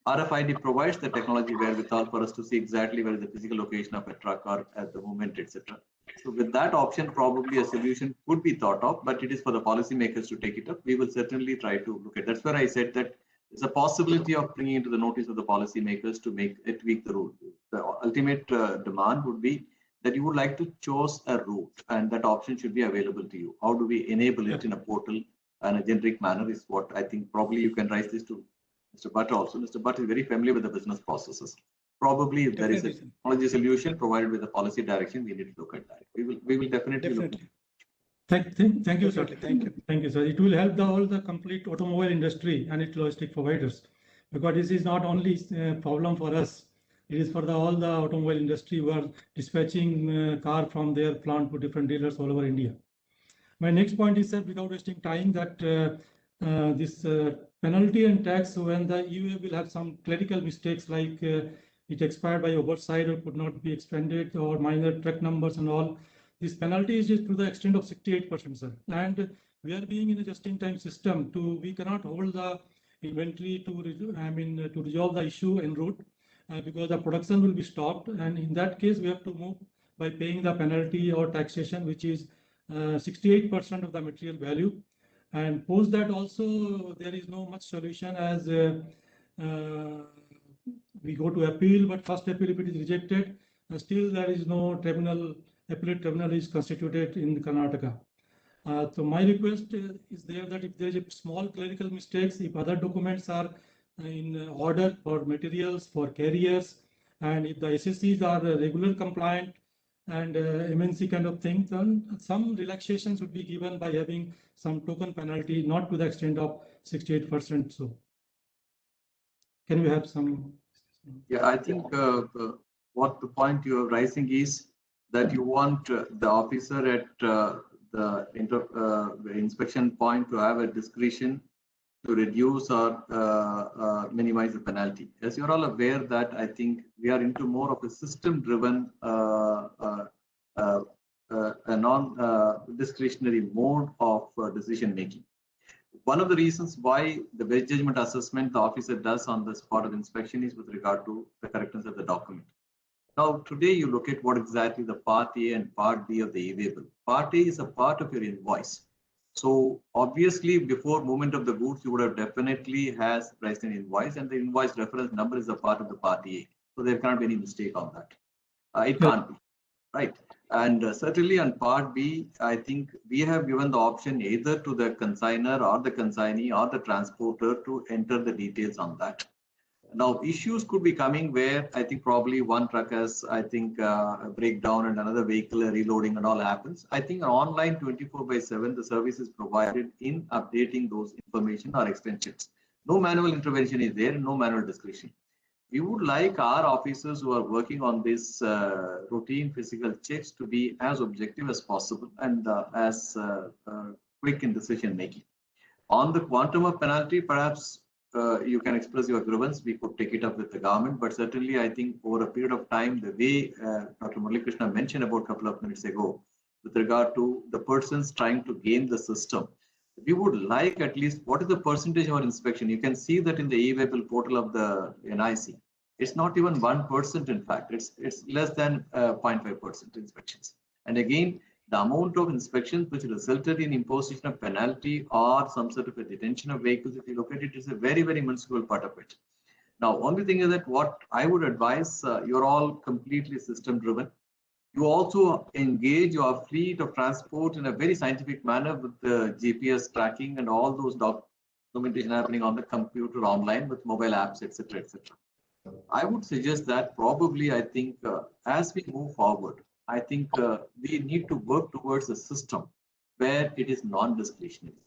RFID provides the technology wherewithal for us to see exactly where is the physical location of a truck or at the movement, etc. So with that option, probably a solution could be thought of, but it is for the policymakers to take it up. We will certainly try to look at. That's where I said that there's a possibility of bringing into the notice of the policymakers to make it tweak the rule. The ultimate demand would be that you would like to choose a route, and that option should be available to you. How do we enable it in a portal and a generic manner is what I think probably you can raise this to Mr. Bhatt also. Mr. Bhatt is very familiar with the business processes. Probably if there is a technology solution provided with the policy direction, we need to look at that. We will definitely look at it. Thank you, sir. Thank you, sir. It will help all the complete automobile industry and its logistic providers, because this is not only a problem for us. It is for all the automobile industry who are dispatching car from their plant to different dealers all over India. My next point is, sir, without wasting time, that this penalty and tax, when the EU will have some clerical mistakes like it expired by oversight or could not be expended or minor truck numbers and all, this penalty is just to the extent of 68%, sir. And we are being in a just-in-time system. We cannot hold the inventory to resolve the issue en route. Because the production will be stopped, and in that case we have to move by paying the penalty or taxation, which is 68% of the material value. And post that also there is no much solution, as we go to appeal, but first appeal, if it is rejected, still there is no tribunal, appellate tribunal is constituted in Karnataka. So my request is there that if there is a small clerical mistakes, if other documents are in order for materials, for carriers, and if the SSCs are regular compliant and MNC kind of things, then some relaxations would be given by having some token penalty, not to the extent of 68%. So can we have some? Yeah, I think what the point you are raising is that you want the officer at the inspection point to have a discretion to reduce or minimize the penalty. As you're all aware that I think we are into more of a system-driven, non-discretionary mode of decision-making. one of the reasons why the best judgment assessment the officer does on this part of inspection is with regard to the correctness of the document. Now, today you look at what exactly the part A and part B of the e-way bill. Part A is a part of your invoice. So obviously, before movement of the goods, you would have definitely has priced an invoice, and the invoice reference number is a part of the part A. So there can't be any mistake on that. It can't be, right? And certainly on part B, I think we have given the option either to the consignor or the consignee or the transporter to enter the details on that. Now, issues could be coming where I think probably one truck has, I think, a breakdown and another vehicle reloading and all happens. I think online 24/7, the service is provided in updating those information or extensions. No manual intervention is there, no manual discretion. We would like our officers who are working on this routine physical checks to be as objective as possible and as quick in decision making. On the quantum of penalty, perhaps you can express your grievance. We could take it up with the government, but certainly I think over a period of time, the way Dr. Murali Krishna mentioned about a couple of minutes ago, with regard to the persons trying to game the system, we would like at least what is the percentage of our inspection. You can see that in the e-way bill portal of the NIC. It's not even 1%. In fact, it's less than 0.5% inspections. And again, the amount of inspections which resulted in imposition of penalty or some sort of a detention of vehicles, if you look at it, is a very, very minuscule part of it. Now, only thing is that what I would advise, you're all completely system driven. You also engage your fleet of transport in a very scientific manner with the GPS tracking and all those documentation happening on the computer online with mobile apps, etc., etc. I would suggest that probably, I think, as we move forward, I think we need to work towards a system where it is non-discretionary,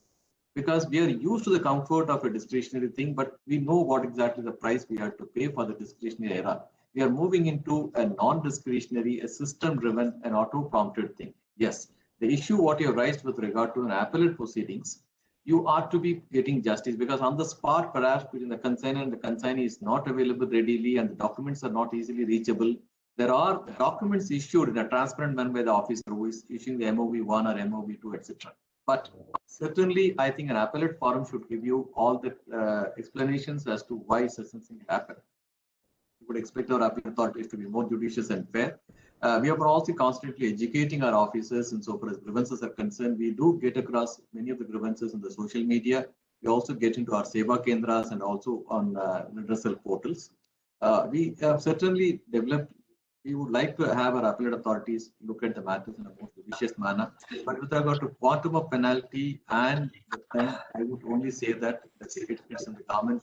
because we are used to the comfort of a discretionary thing, but we know what exactly the price we have to pay for the discretionary era. We are moving into a non-discretionary, a system-driven, an auto-prompted thing. Yes, the issue what you have raised with regard to an appellate proceedings, you are to be getting justice, because on the spot, perhaps between the consignor and the consignee is not available readily and the documents are not easily reachable. There are documents issued in a transparent manner by the officer who is issuing the MOV1 or MOV2, etc. But certainly, I think an appellate forum should give you all the explanations as to why such something happened. We would expect our appellate authorities to be more judicious and fair. We have been also constantly educating our officers insofar as grievances are concerned. We do get across many of the grievances in the social media. We also get into our Seva Kendras and also on redressal portals. We have certainly developed. We would like to have our appellate authorities look at the matters in a more judicious manner. But with regard to quantum of penalty, and then I would only say that it's in the government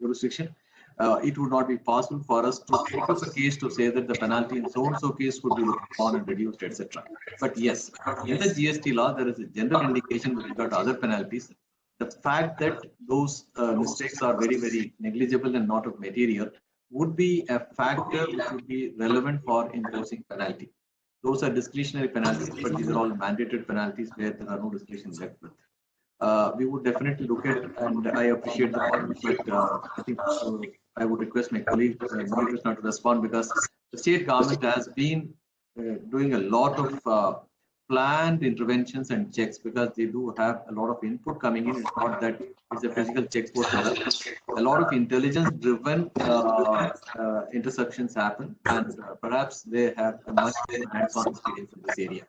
jurisdiction. It would not be possible for us to take up a case to say that the penalty in so-and-so case could be looked upon and reduced, etc. But yes, in the GST law, there is a general indication with regard to other penalties. The fact that those mistakes are very, very negligible and not of material would be a factor which would be relevant for imposing penalty. Those are discretionary penalties, but these are all mandated penalties where there are no discretion left with. We would definitely look at, and I appreciate the point, but I think I would request my colleague Murali Krishna to respond, because the state government has been doing a lot of planned interventions and checks, because they do have a lot of input coming in. It's not that it's a physical checkpost. A lot of intelligence-driven interceptions happen, and perhaps they have a much hands-on experience in this area.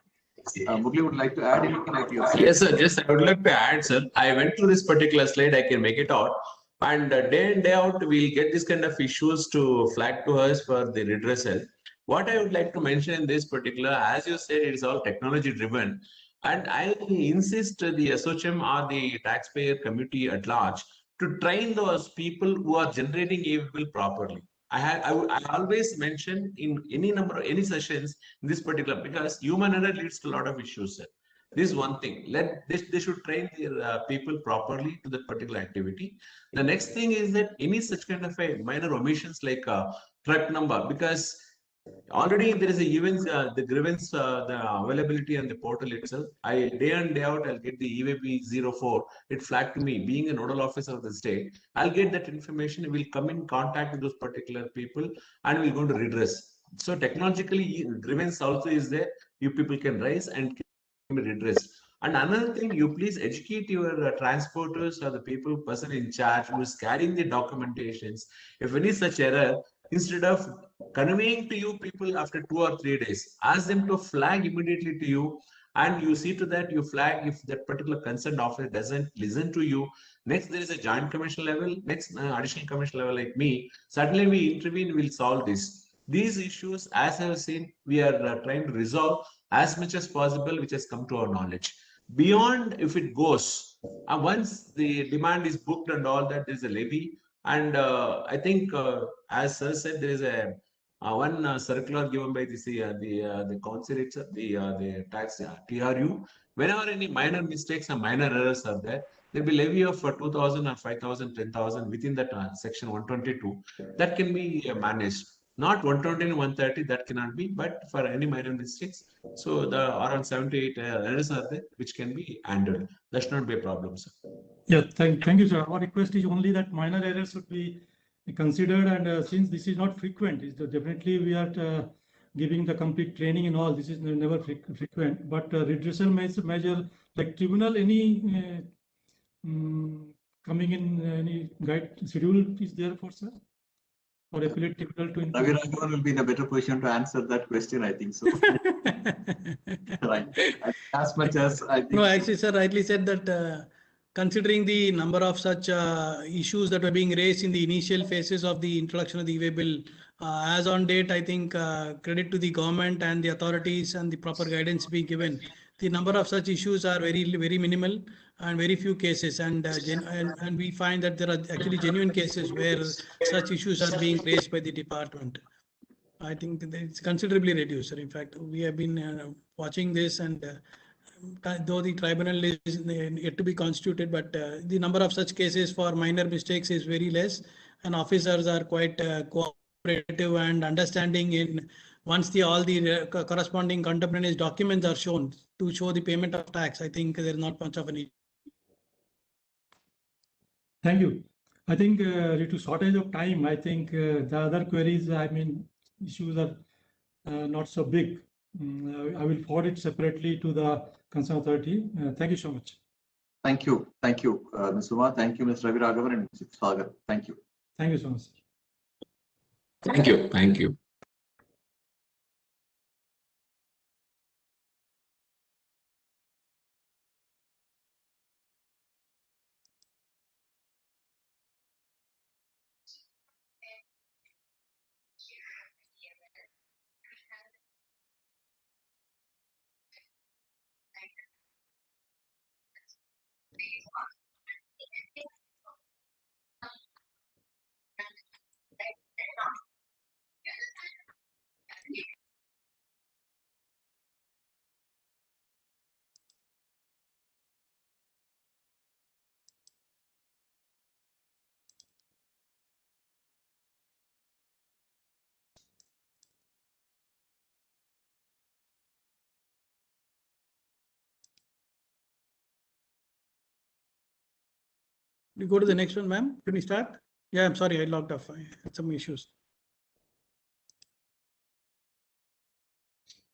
Murali would like to add anything that you have said? Yes, sir. Just I would like to add, sir. I went through this particular slide. I can make it out. And day in, day out, we'll get this kind of issues to flag to us for the redressal. What I would like to mention in this particular, as you said, it is all technology driven. And I insist the SOCM or the taxpayer committee at large to train those people who are generating e-bill properly. I always mention in any sessions in this particular, because human error leads to a lot of issues, sir. This is one thing. They should train their people properly to that particular activity. The next thing is that any such kind of a minor omissions like truck number, because already there is a events, the grievance, the availability on the portal itself. Day in, day out, I'll get the EVP 04. It flagged to me, being a nodal officer of the state. I'll get that information. We'll come in contact with those particular people and we'll go to redress. So technologically, grievance also is there. You people can raise and redress. And another thing, you please educate your transporters or the person in charge who is carrying the documentations. If any such error, instead of conveying to you people after 2 or 3 days, ask them to flag immediately to you, and you see to that you flag if that particular concerned officer doesn't listen to you. Next, there is a joint commission level, next additional commission level like me. Certainly we intervene, we'll solve this. These issues, as I have seen, we are trying to resolve as much as possible, which has come to our knowledge. Beyond, if it goes, once the demand is booked and all that, there's a levy. And I think, as sir said, there is a one circular given by the council itself, the tax TRU. Whenever any minor mistakes or minor errors are there, there'll be levy of 2,000 or 5,000, 10,000 within that section 122. That can be managed. Not 120 and 130, that cannot be, but for any minor mistakes, so the around 78 errors are there, which can be handled. That should not be a problem, sir. Yeah, thank you, sir. Our request is only that minor errors should be considered, and since this is not frequent, definitely we are giving the complete training and all. This is never frequent, but redressal measure like tribunal, any coming in, any guide schedule is there for sir? Or appellate tribunal to Ravi Raghavan will be in a better position to answer that question, I think so. Right. As much as I think. No, actually, sir rightly said that considering the number of such issues that were being raised in the initial phases of the introduction of the e-way bill, as on date, I think credit to the government and the authorities and the proper guidance being given. The number of such issues are very minimal and very few cases, and we find that there are actually genuine cases where such issues are being raised by the department. I think it's considerably reduced, sir. In fact, we have been watching this, and though the tribunal is yet to be constituted, but the number of such cases for minor mistakes is very less, and officers are quite cooperative and understanding in once all the corresponding contemporaneous documents are shown to show the payment of tax. I think there is not much of an issue. Thank you. I think due to shortage of time, I think the other queries, I mean, issues are not so big. I will forward it separately to the concerned authority. Thank you so much. Thank you. Thank you, Ms. Uma. Thank you, Mr. Ravi Raghavan and Mr. Sagar. Thank you. Thank you so much, sir. Thank you. Thank you. We go to the next one, ma'am. Can we start? Yeah, I'm sorry, I logged off. I had some issues.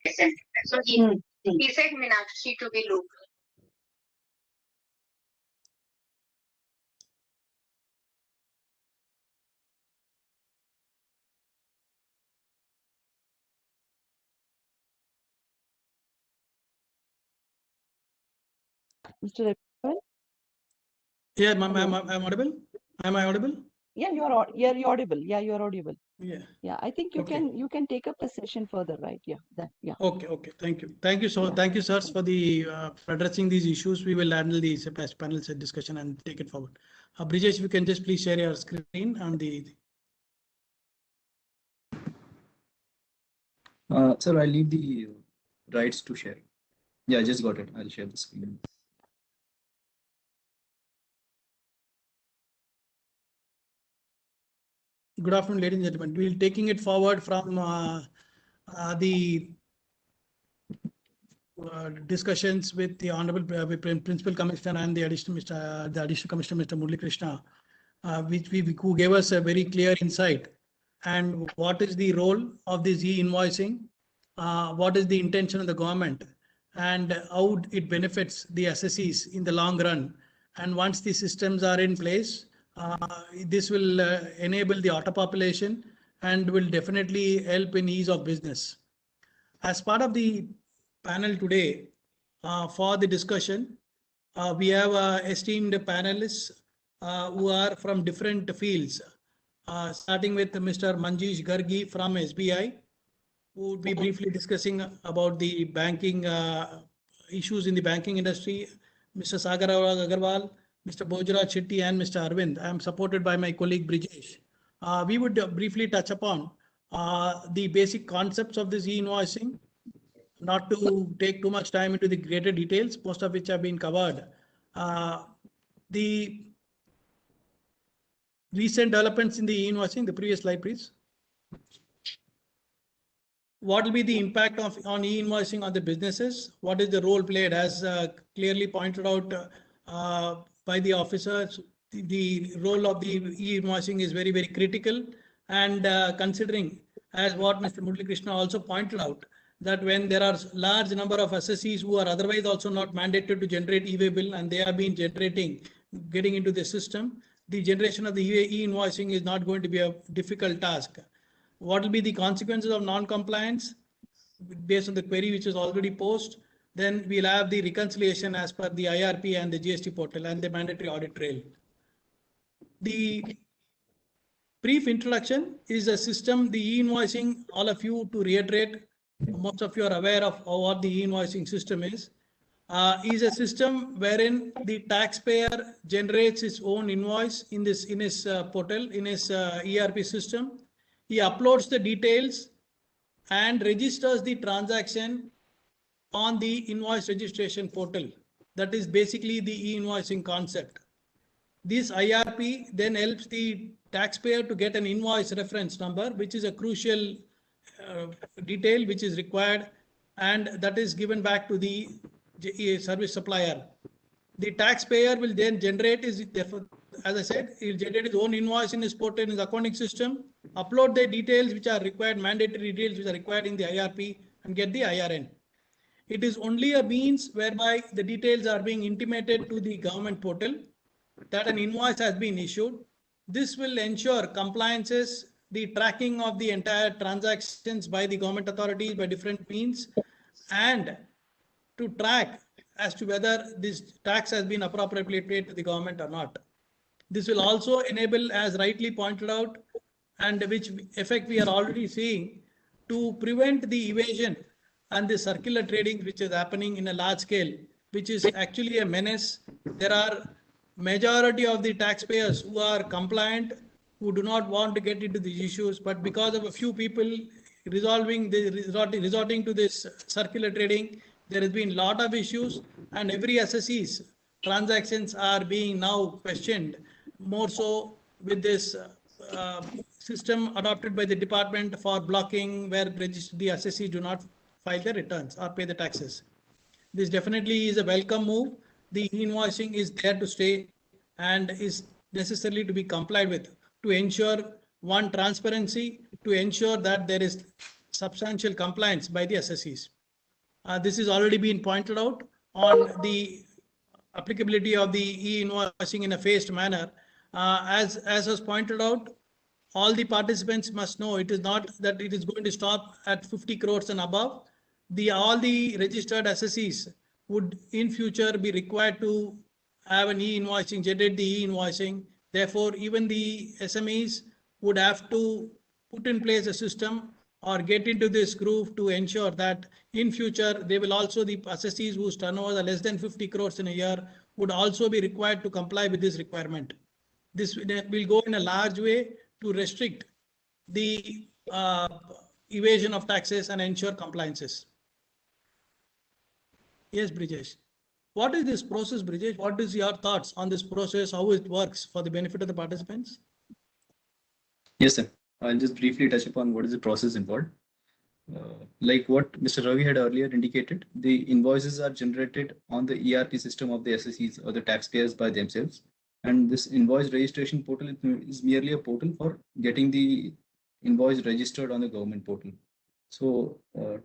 So he said Meenakshi to be local. Mr. Ravi? Yeah, ma'am, I'm audible. Am I audible? Yeah, you're audible. Yeah, you're audible. Yeah. Yeah, I think you Okay. can take up the session further, right? Yeah, yeah. Okay. Thank you. Thank you, sirs, for the for addressing these issues. We will handle the panel discussion and take it forward. Brijesh, if you can just please share your screen and the. Sir, I'll leave the rights to share. Yeah, I just got it. I'll share the screen. Good afternoon, ladies and gentlemen. We'll taking it forward from the discussions with the Honorable Principal Commissioner and the Additional Commissioner, Mr. Murali Krishna, who gave us a very clear insight. And what is the role of this e-invoicing? What is the intention of the government? and how it benefits the assessees in the long run. And once the systems are in place, this will enable the auto population and will definitely help in ease of business. As part of the panel today, for the discussion, we have esteemed panelists who are from different fields, starting with Mr. Manjeesh Gargi from SBI, who would be briefly discussing about the banking issues in the banking industry. Mr. Sagar Agarwal, Mr. Bojraj Shetty, and Mr. Arvind. I am supported by my colleague Brijesh. We would briefly touch upon the basic concepts of this e-invoicing, not to take too much time into the greater details, most of which have been covered. The recent developments in the e-invoicing, the previous slide, please. What will be the impact on e-invoicing on the businesses? What is the role played? As clearly pointed out by the officers, the role of the e-invoicing is very, very critical. And considering, as what Mr. Murali Krishna also pointed out, that when there are large number of assessees who are otherwise also not mandated to generate e-way bill, and they have been generating, getting into the system, the generation of the e-invoicing is not going to be a difficult task. What will be the consequences of non-compliance? Based on the query which is already posed, then we'll have the reconciliation as per the IRP and the GST portal and the mandatory audit trail. The brief introduction is a system, the e-invoicing, all of you to reiterate, most of you are aware of what the e-invoicing system is a system wherein the taxpayer generates his own invoice in his portal, in his ERP system. He uploads the details and registers the transaction on the invoice registration portal. That is basically the e-invoicing concept. This IRP then helps the taxpayer to get an invoice reference number, which is a crucial detail which is required, and that is given back to the service supplier. The taxpayer will then generate his, therefore, as I said, he will generate his own invoice in his portal, in his accounting system, upload the details which are required, mandatory details which are required in the IRP, and get the IRN. It is only a means whereby the details are being intimated to the government portal that an invoice has been issued. This will ensure compliances, the tracking of the entire transactions by the government authorities by different means, and to track as to whether this tax has been appropriately paid to the government or not. This will also enable, as rightly pointed out, and which effect we are already seeing, to prevent the evasion and the circular trading which is happening in a large scale, which is actually a menace. There are majority of the taxpayers who are compliant, who do not want to get into these issues, but because of a few people resorting to this circular trading, there has been a lot of issues, and every assessee's transactions are being now questioned, more so with this system adopted by the department for blocking where the assessees do not file their returns or pay the taxes. This definitely is a welcome move. The invoicing is there to stay and is necessarily to be complied with to ensure one, transparency, to ensure that there is substantial compliance by the assessees. This has already been pointed out on the applicability of the e-invoicing in a phased manner. As was pointed out, all the participants must know it is not that it is going to stop at 50 crores and above. All the registered assessees would in future be required to have an e-invoicing, generate the e-invoicing. Therefore, even the SMEs would have to put in place a system or get into this groove to ensure that in future they will also, the assessees whose turnovers are less than 50 crores in a year would also be required to comply with this requirement. This will go in a large way to restrict the evasion of taxes and ensure compliances. Yes, Brijesh. What is this process, Brijesh? What is your thoughts on this process, how it works for the benefit of the participants? Yes, sir. I'll just briefly touch upon what is the process involved. Like what Mr. Ravi had earlier indicated, the invoices are generated on the ERP system of the assessees or the taxpayers by themselves. And this invoice registration portal is merely a portal for getting the invoice registered on the government portal. So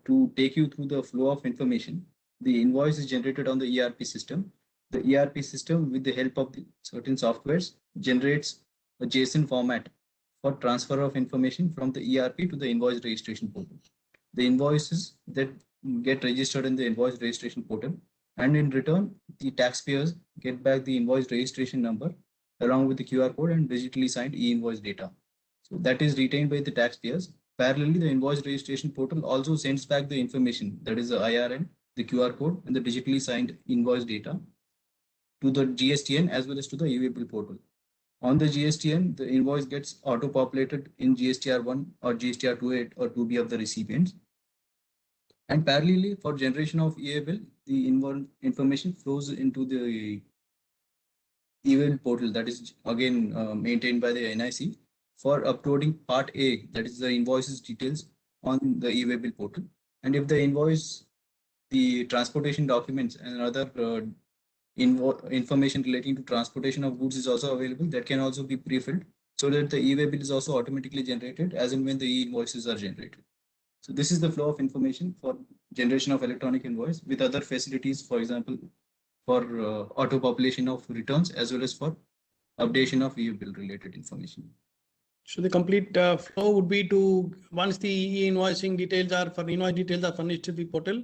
to take you through the flow of information, the invoice is generated on the ERP system. The ERP system, with the help of the certain softwares, generates a JSON format for transfer of information from the ERP to the invoice registration portal. The invoices that get registered in the invoice registration portal, and in return, the taxpayers get back the invoice registration number along with the QR code and digitally signed e-invoice data. So that is retained by the taxpayers. Parallelly, the invoice registration portal also sends back the information, that is the IRN, the QR code, and the digitally signed invoice data to the GSTN as well as to the e-waybill portal. On the GSTN, the invoice gets auto-populated in GSTR1 or GSTR28 or 2B of the recipients. And parallelly, for generation of e-waybill, the information flows into the e-waybill portal that is again maintained by the NIC for uploading part A, that is the invoices details on the e-waybill portal. And if the invoice, the transportation documents and other information relating to transportation of goods is also available, that can also be pre-filled so that the e-waybill is also automatically generated as and when the e-invoices are generated. So this is the flow of information for generation of electronic invoice with other facilities, for example, for auto population of returns as well as for updation of e-bill related information. So the complete flow would be to, once the e-invoicing details are furnished to the portal,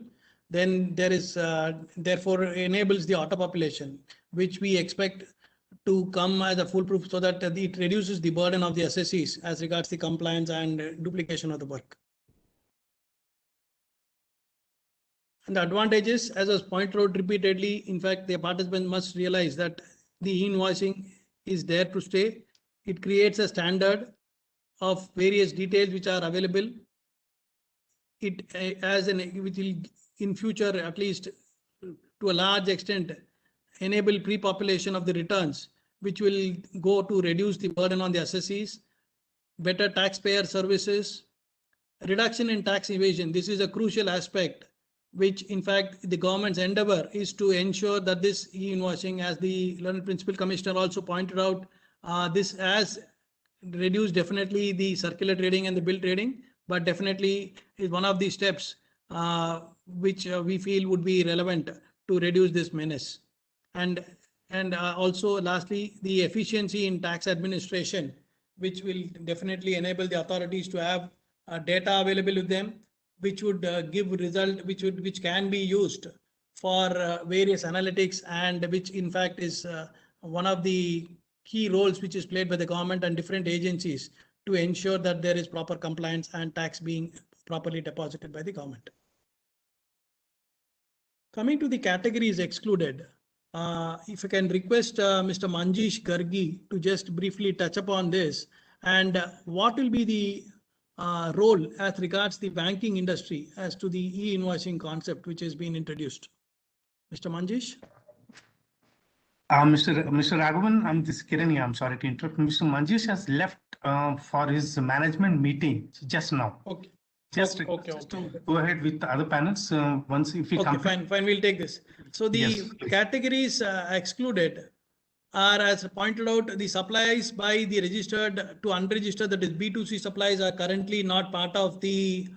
then there is therefore enables the auto population, which we expect to come as a foolproof so that it reduces the burden of the assessees as regards the compliance and duplication of the work. And the advantages, as was pointed out repeatedly, in fact, the participant must realize that the e-invoicing is there to stay. It creates a standard of various details which are available. It which will in future, at least to a large extent, enable pre-population of the returns, which will go to reduce the burden on the assessees, better taxpayer services, reduction in tax evasion. This is a crucial aspect, which in fact the government's endeavor is to ensure that this e-invoicing, as the Learned Principal Commissioner also pointed out, this has reduced definitely the circular trading and the bill trading, but definitely is one of the steps which we feel would be relevant to reduce this menace. And also lastly, the efficiency in tax administration, which will definitely enable the authorities to have data available with them, which would give result, which can be used for various analytics, and which in fact is one of the key roles which is played by the government and different agencies to ensure that there is proper compliance and tax being properly deposited by the government. Coming to the categories excluded, if I can request Mr. Manjeesh Gargi to just briefly touch upon this, and what will be the role as regards the banking industry as to the e-invoicing concept which has been introduced. Mr. Manjeesh? Mr. Raghavan, this is Kiran. I'm sorry to interrupt. Mr. Manjeesh has left for his management meeting just now. Okay. Just to go ahead with the other panels once if you come. Fine, we'll take this. So the categories excluded are, as pointed out, the supplies by the registered to unregistered, that is B2C supplies, are currently not part of the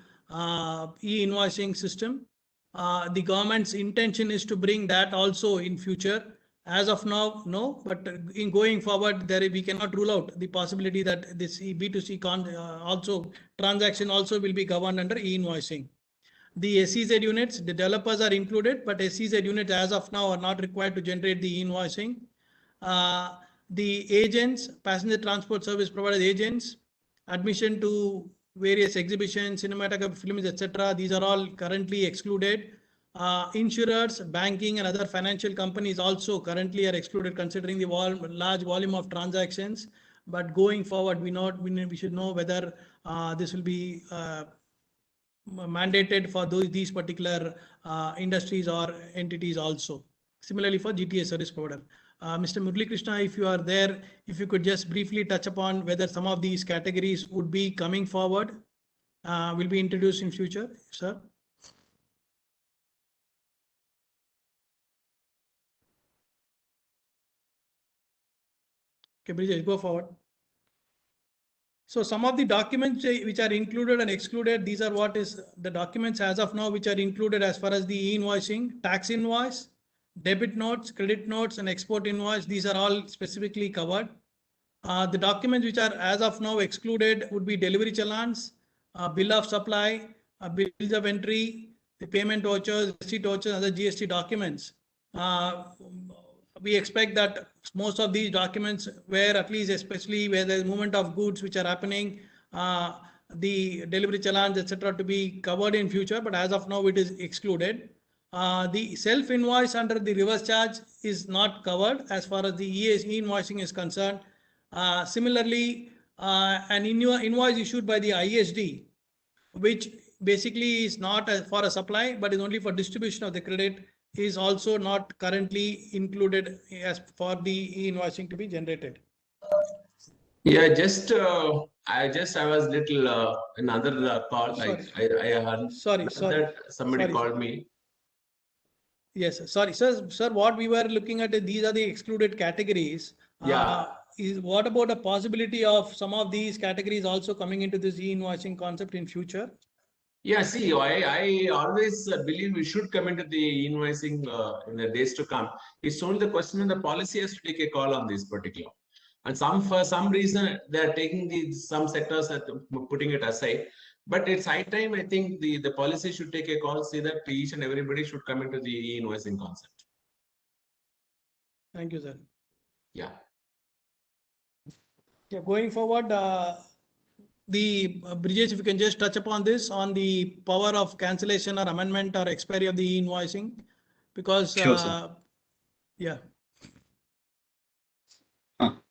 e-invoicing system. The government's intention is to bring that also in future. As of now, no, but in going forward, we cannot rule out the possibility that this B2C also transaction also will be governed under e-invoicing. The SEZ units, the developers are included, but SEZ units as of now are not required to generate the e-invoicing. The agents, passenger transport service providers agents, admission to various exhibitions, cinematography films, etc. These are all currently excluded. Insurers, banking and other financial companies also currently are excluded considering the large volume of transactions. But going forward, we should know whether this will be mandated for these particular industries or entities also. Similarly for GTA service provider. Mr. Murali Krishna, if you are there, if you could just briefly touch upon whether some of these categories would be coming forward, will be introduced in future, sir. Okay, Bridget, go forward. So some of the documents which are included and excluded, these are what is the documents as of now which are included as far as the e-invoicing, tax invoice, debit notes, credit notes, and export invoice. These are all specifically covered. The documents which are as of now excluded would be delivery challans, bill of supply, bills of entry, the payment vouchers, receipt vouchers, other GST documents. We expect that most of these documents where at least especially where there's movement of goods which are happening, the delivery challans, etc., to be covered in future, but as of now it is excluded. The self invoice under the reverse charge is not covered as far as the e-invoicing is concerned. Similarly, an invoice issued by the ISD, which basically is not for a supply, but is only for distribution of the credit, is also not currently included as for the e-invoicing to be generated. Yeah, I was little another call. Sorry. I heard Sorry. that somebody Sorry, called sir. me. Yes, sir. Sorry, sir. Sir, what we were looking at, these are the excluded categories. Yeah. What about a possibility of some of these categories also coming into this e-invoicing concept in future? Yeah, see, I always believe we should come into the invoicing in the days to come. It's only the question of the policy has to take a call on this particular. And for some reason, they're taking some sectors and putting it aside. But it's high time, I think the policy should take a call, say that each and everybody should come into the invoicing concept. Thank you, sir. Yeah. Yeah, going forward, Brijesh, if you can just touch upon this on the power of cancellation or amendment or expiry of the invoicing, because Sure, sir. Yeah.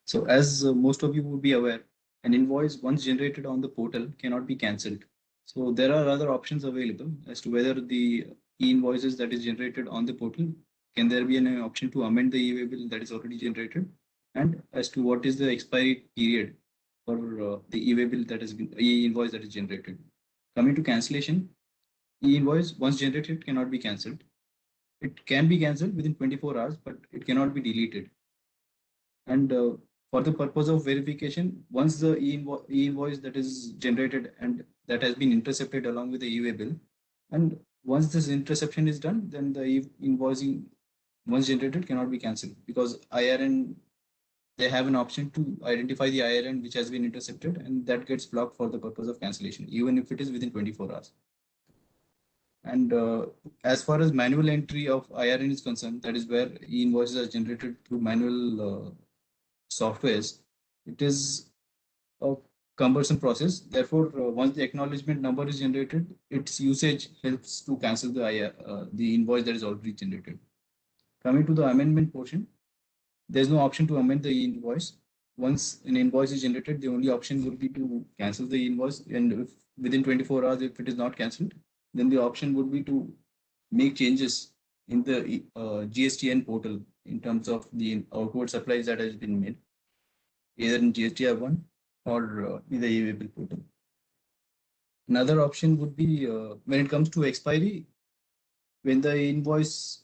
So as most of you would be aware, an invoice once generated on the portal cannot be cancelled. So there are other options available as to whether the e-invoices that is generated on the portal, can there be an option to amend the e-way bill that is already generated, and as to what is the expiry period for the e-way bill that has been e-invoice that is generated. Coming to cancellation, e-invoice once generated cannot be cancelled. It can be cancelled within 24 hours, but it cannot be deleted. And for the purpose of verification, once the e-invoice that is generated and that has been intercepted along with the e-way bill, and once this interception is done, then the invoicing once generated cannot be cancelled, because IRN, they have an option to identify the IRN which has been intercepted, and that gets blocked for the purpose of cancellation, even if it is within 24 hours. And as far as manual entry of IRN is concerned, that is where e-invoices are generated through manual softwares. It is a cumbersome process. Therefore, once the acknowledgement number is generated, its usage helps to cancel the invoice that is already generated. Coming to the amendment portion, there's no option to amend the invoice. Once an invoice is generated, the only option would be to cancel the invoice, and if within 24 hours, if it is not cancelled, then the option would be to make changes in the GSTN portal in terms of the outward supplies that has been made, either in GSTR1 or in the e-way bill portal. Another option would be when it comes to expiry, when the invoice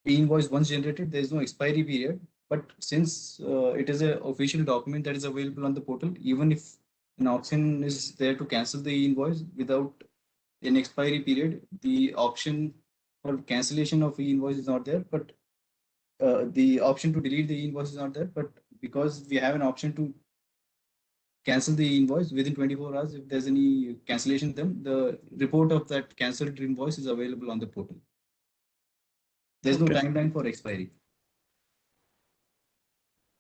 once generated, there is no expiry period. But since it is an official document that is available on the portal, even if an option is there to cancel the invoice without an expiry period, the option for cancellation of e-invoice is not there, but the option to delete the invoice is not there. But because we have an option to cancel the invoice within 24 hours, if there's any cancellation, then the report of that cancelled invoice is available on the portal. There's no timeline for expiry.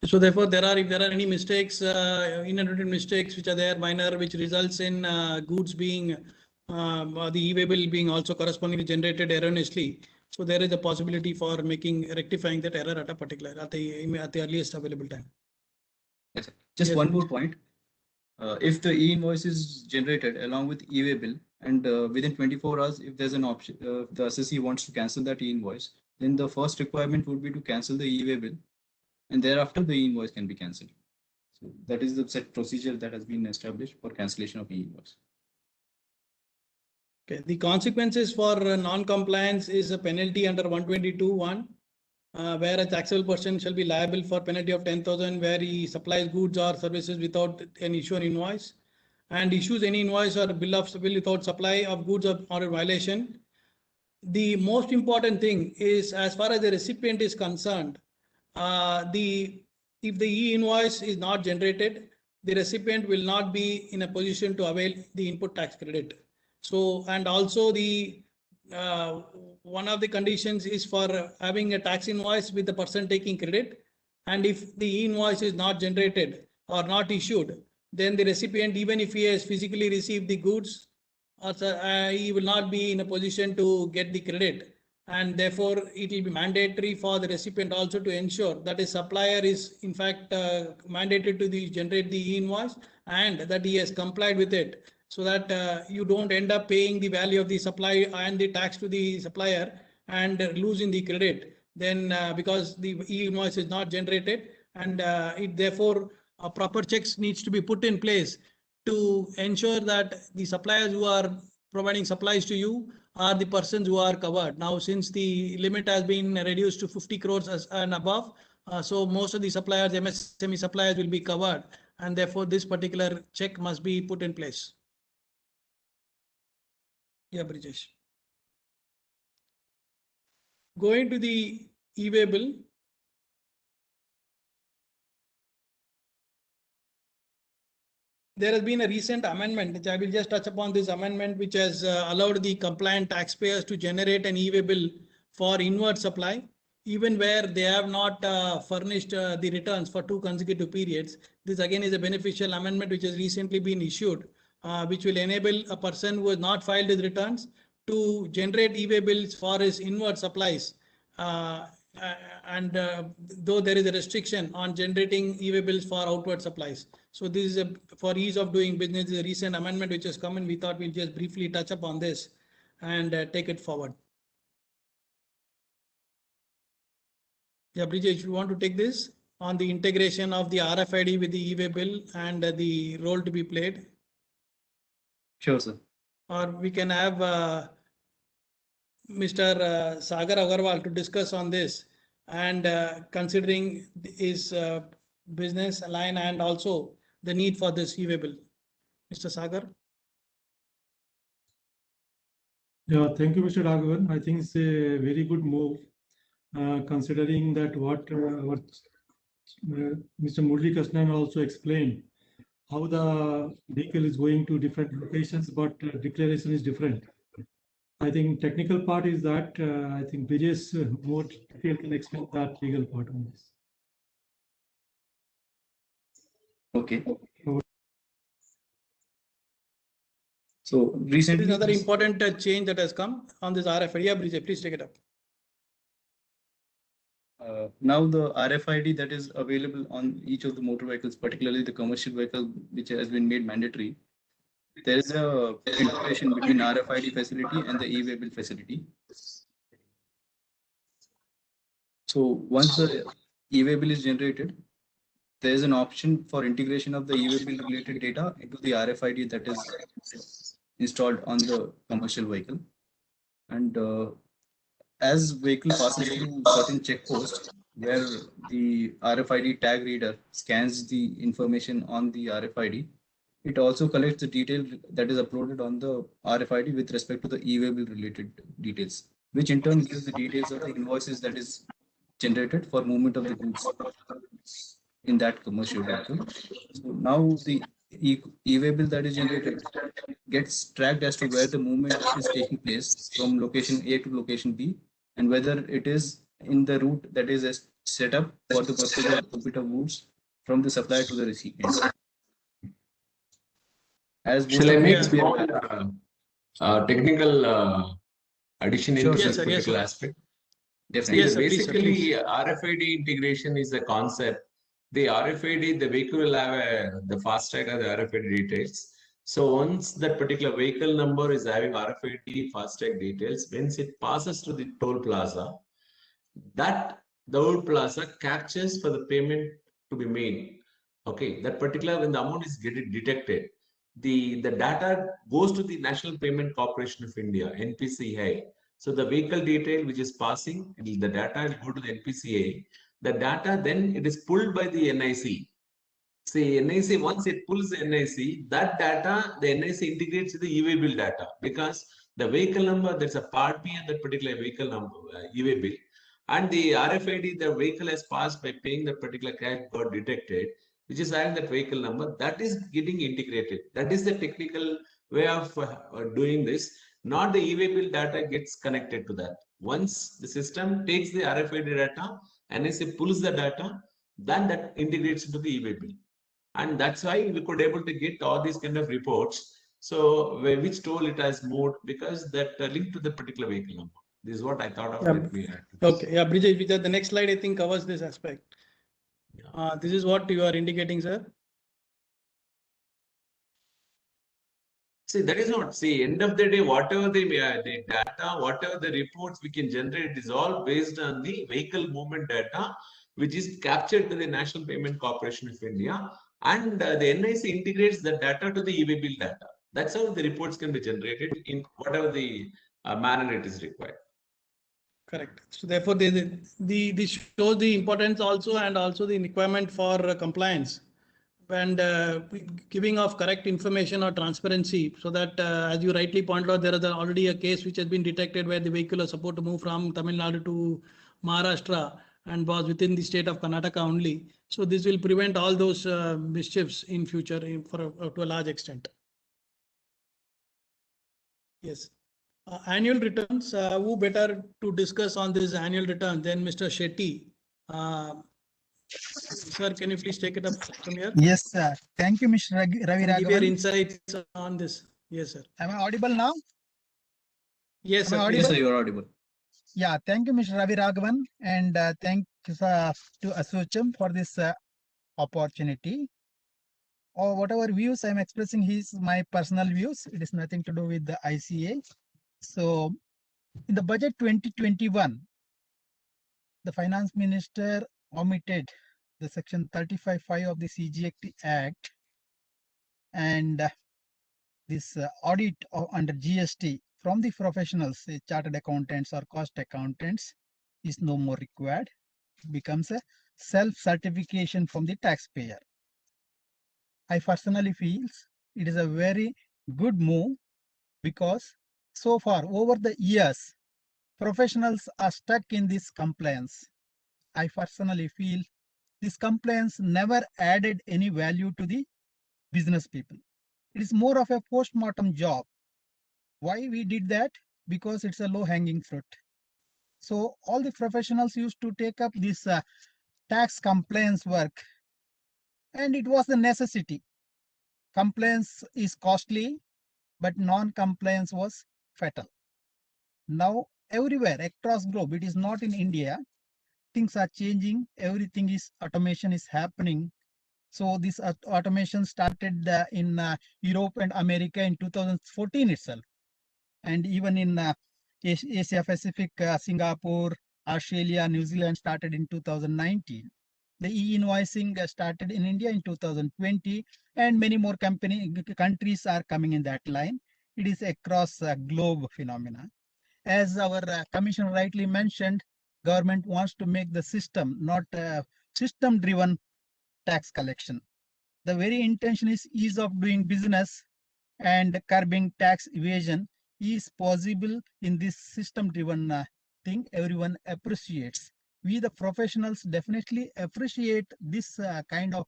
So therefore, if there are any mistakes, inadvertent mistakes which are there, minor, which results in goods being the e-way bill being also correspondingly generated erroneously. So there is a possibility for rectifying that error at a particular at the earliest available time. Yes, just one more point. If the e-invoice is generated along with e-way bill, and within 24 hours, if there's an option, the assessee wants to cancel that e-invoice, then the first requirement would be to cancel the e-way bill, and thereafter the e-invoice can be cancelled. So that is the set procedure that has been established for cancellation of e-invoice. Okay, the consequences for non-compliance is a penalty under 122(1), where a taxable person shall be liable for penalty of 10,000 where he supplies goods or services without an issue or invoice, and issues any invoice or bill without supply of goods or a violation. The most important thing is, as far as the recipient is concerned, if the e-invoice is not generated, the recipient will not be in a position to avail the input tax credit. So, and also one of the conditions is for having a tax invoice with the person taking credit. And if the e-invoice is not generated or not issued, then the recipient, even if he has physically received the goods, he will not be in a position to get the credit, and therefore it will be mandatory for the recipient also to ensure that his supplier is in fact mandated to generate the invoice and that he has complied with it, so that you don't end up paying the value of the supply and the tax to the supplier and losing the credit then because the e-invoice is not generated, and it therefore proper checks needs to be put in place to ensure that the suppliers who are providing supplies to you are the persons who are covered. Now, since the limit has been reduced to 50 crores and above, so most of the suppliers, MSME suppliers, will be covered, and therefore this particular check must be put in place. Yeah, Brijesh. Going to the e-way bill. There has been a recent amendment, which I will just touch upon this amendment, which has allowed the compliant taxpayers to generate an e-way bill for inward supply, even where they have not furnished the returns for 2 consecutive periods. This again is a beneficial amendment which has recently been issued, which will enable a person who has not filed his returns to generate e-way bills for his inward supplies. Though there is a restriction on generating e-way bills for outward supplies. So this is for ease of doing business, is a recent amendment which has come in. We thought we'll just briefly touch upon this and take it forward. Yeah, Brijesh, if you want to take this on the integration of the RFID with the e-way bill and the role to be played. Sure, sir. Or we can have Mr. Sagar Agarwal to discuss on this, and considering his business line and also the need for this e-way bill. Mr. Sagar. Yeah, thank you, Mr. Raghavan. I think it's a very good move, considering that what Mr. Murali Krishnan also explained, how the vehicle is going to different locations, but declaration is different. I think technical part is that I think Brijesh more detail can explain that legal part on this. Okay. So recently, another important change that has come on this RFID. Yeah, Brijesh, please take it up. Now the RFID that is available on each of the motor vehicles, particularly the commercial vehicle, which has been made mandatory, there is a integration between RFID facility and the e-way bill facility. So once the e-way bill is generated, there is an option for integration of the e-way bill related data into the RFID that is installed on the commercial vehicle. And as vehicle passes through certain checkposts where the RFID tag reader scans the information on the RFID, it also collects the detail that is uploaded on the RFID with respect to the e-way bill related details, which in turn gives the details of the invoices that is generated for movement of the goods in that commercial vehicle. So now the e-way bill that is generated gets tracked as to where the movement is taking place from location A to location B, and whether it is in the route that is set up for the purpose of movement of goods from the supplier to the recipient. As shall I make small technical addition in this particular aspect? Definitely. Yes, sir, basically, please. RFID integration is a concept. The RFID, the vehicle will have the FASTag or the RFID details. So once that particular vehicle number is having RFID FASTag details, once it passes to the toll plaza, that the toll plaza captures for the payment to be made. Okay, that particular, when the amount is getting detected, the data goes to the National Payment Corporation of India, NPCI. So the vehicle detail which is passing, the data will go to the NPCA. The data then it is pulled by the NIC. Say NIC, once it pulls the NIC, that data, the NIC integrates with the e-way bill data because the vehicle number, there's a part B on that particular vehicle number, e-way bill. And the RFID the vehicle has passed by paying that particular cash got detected, which is having that vehicle number, that is getting integrated. That is the technical way of doing this. Not the e-way bill data gets connected to that. Once the system takes the RFID data, NIC pulls the data, then that integrates into the e-way bill. And that's why we could able to get all these kind of reports. So which toll it has moved because that linked to the particular vehicle number. This is what I thought of. Yeah. Let me add to this. Okay, yeah, Bridget, the next slide I think covers this aspect. This is what you are indicating, sir. See, that is not, see, end of the day, whatever the data, whatever the reports we can generate, it is all based on the vehicle movement data, which is captured to the National Payment Corporation of India. And the NIC integrates the data to the e-way bill data. That's how the reports can be generated in whatever the manner it is required. Correct. So therefore, this shows the importance also and also the requirement for compliance and giving of correct information or transparency so that as you rightly pointed out, there is already a case which has been detected where the vehicle is supposed to move from Tamil Nadu to Maharashtra and was within the state of Karnataka only. So this will prevent all those mischiefs in future to a large extent. Yes. Annual returns, who better to discuss on this annual return than Mr. Shetty? Sir, can you please take it up from here? Yes, sir. Thank you, Mr. Ravi Give your Raghavan. insights on this. Yes, sir. Am I audible now? Yes, Am I sir. audible? Yes, sir, you are audible. Yeah, thank you, Mr. Ravi Raghavan, and thanks to Assocham for this opportunity. Or whatever views I'm expressing is my personal views. It is nothing to do with the ICA. So, in the budget 2021, the finance minister omitted the section 35(5) of the CGT Act, and this audit under GST from the professionals, say chartered accountants or cost accountants, is no more required. It becomes a self-certification from the taxpayer. I personally feel it is a very good move because so far over the years, professionals are stuck in this compliance. I personally feel this compliance never added any value to the business people. It is more of a post-mortem job. Why we did that? Because it's a low-hanging fruit. So all the professionals used to take up this tax compliance work, and it was a necessity. Compliance is costly, but non-compliance was fatal. Now everywhere across globe, it is not in India, things are changing. Everything is automation is happening. So this automation started in Europe and America in 2014 itself. And even in Asia Pacific, Singapore, Australia, New Zealand started in 2019. The e-invoicing started in India in 2020, and many more countries are coming in that line. It is across globe phenomena. As our commissioner rightly mentioned, government wants to make the system not system-driven tax collection. The very intention is ease of doing business and curbing tax evasion is possible in this system-driven thing. Everyone appreciates. We, the professionals, definitely appreciate this kind of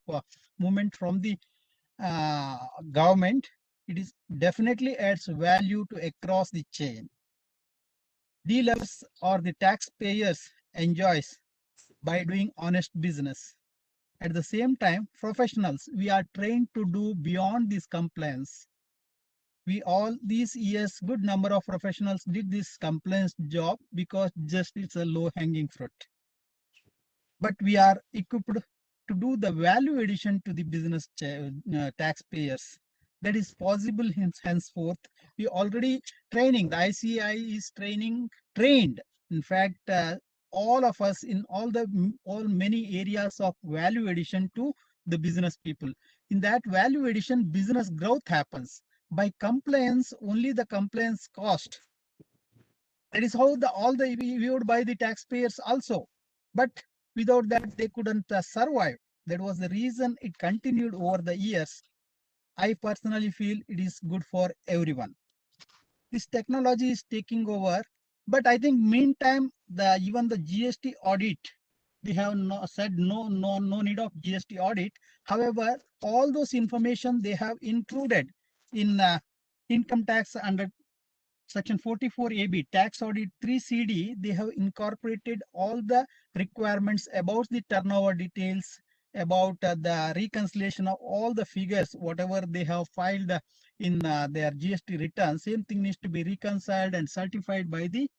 movement from the government. It is definitely adds value to across the chain. Dealers or the taxpayers enjoys by doing honest business. At the same time, professionals, we are trained to do beyond this compliance. We all these years, good number of professionals did this compliance job because just it's a low hanging fruit. But we are equipped to do the value addition to the business taxpayers. That is possible henceforth. We already training, the ICI is trained. In fact, all of us in all many areas of value addition to the business people. In that value addition, business growth happens. By compliance, only the compliance cost That is how all the viewed by the taxpayers also. But without that, they couldn't survive. That was the reason it continued over the years. I personally feel it is good for everyone. This technology is taking over, but I think meantime, even the GST audit, they have said no need of GST audit. However, all those information they have included in income tax under Section 44AB tax audit 3CD, they have incorporated all the requirements about the turnover details, about the reconciliation of all the figures, whatever they have filed in their GST return. Same thing needs to be reconciled and certified by the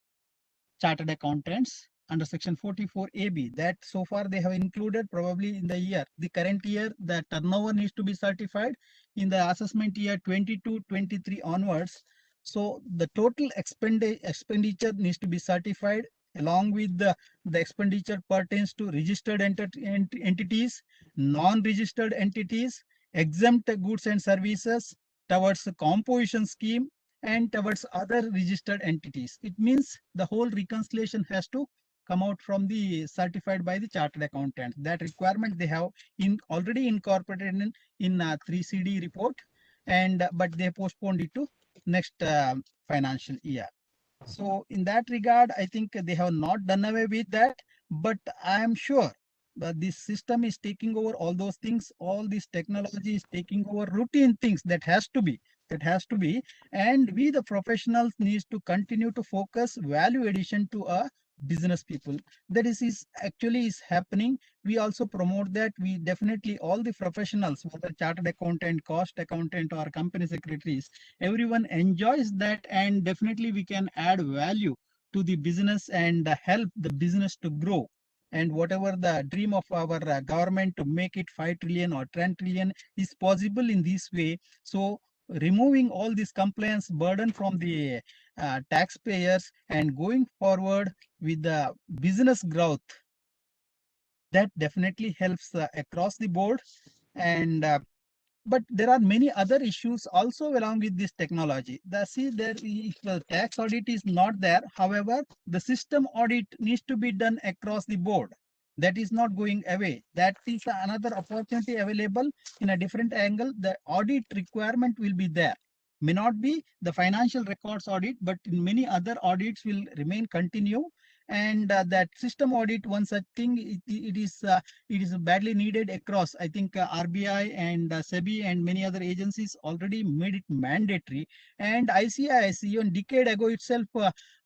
chartered accountants under Section 44AB. That so far they have included probably in the current year, the turnover needs to be certified. In the assessment year 22-23 onwards, so the total expenditure needs to be certified along with the expenditure pertains to registered entities, non-registered entities, exempt goods and services towards the composition scheme and towards other registered entities. It means the whole reconciliation has to come out from the certified by the chartered accountant. That requirement they have already incorporated in 3CD report, and but they postponed it to next financial year. So in that regard, I think they have not done away with that, but I am sure that this system is taking over all those things. All this technology is taking over routine things that has to be, and we the professionals needs to continue to focus value addition to a business people. That is actually is happening. We also promote that. We definitely, all the professionals, whether chartered accountant, cost accountant, or company secretaries, everyone enjoys that, and definitely we can add value to the business and help the business to grow. And whatever the dream of our government to make it 5 trillion or 10 trillion is possible in this way. So removing all this compliance burden from the taxpayers and going forward with the business growth, that definitely helps across the board. And but there are many other issues also along with this technology. If the tax audit is not there, however, the system audit needs to be done across the board. That is not going away. That is another opportunity available in a different angle. The audit requirement will be there. May not be the financial records audit, but in many other audits will remain continue. And that system audit, one such thing, it is badly needed across. I think RBI and SEBI and many other agencies already made it mandatory. And ICIS even decade ago itself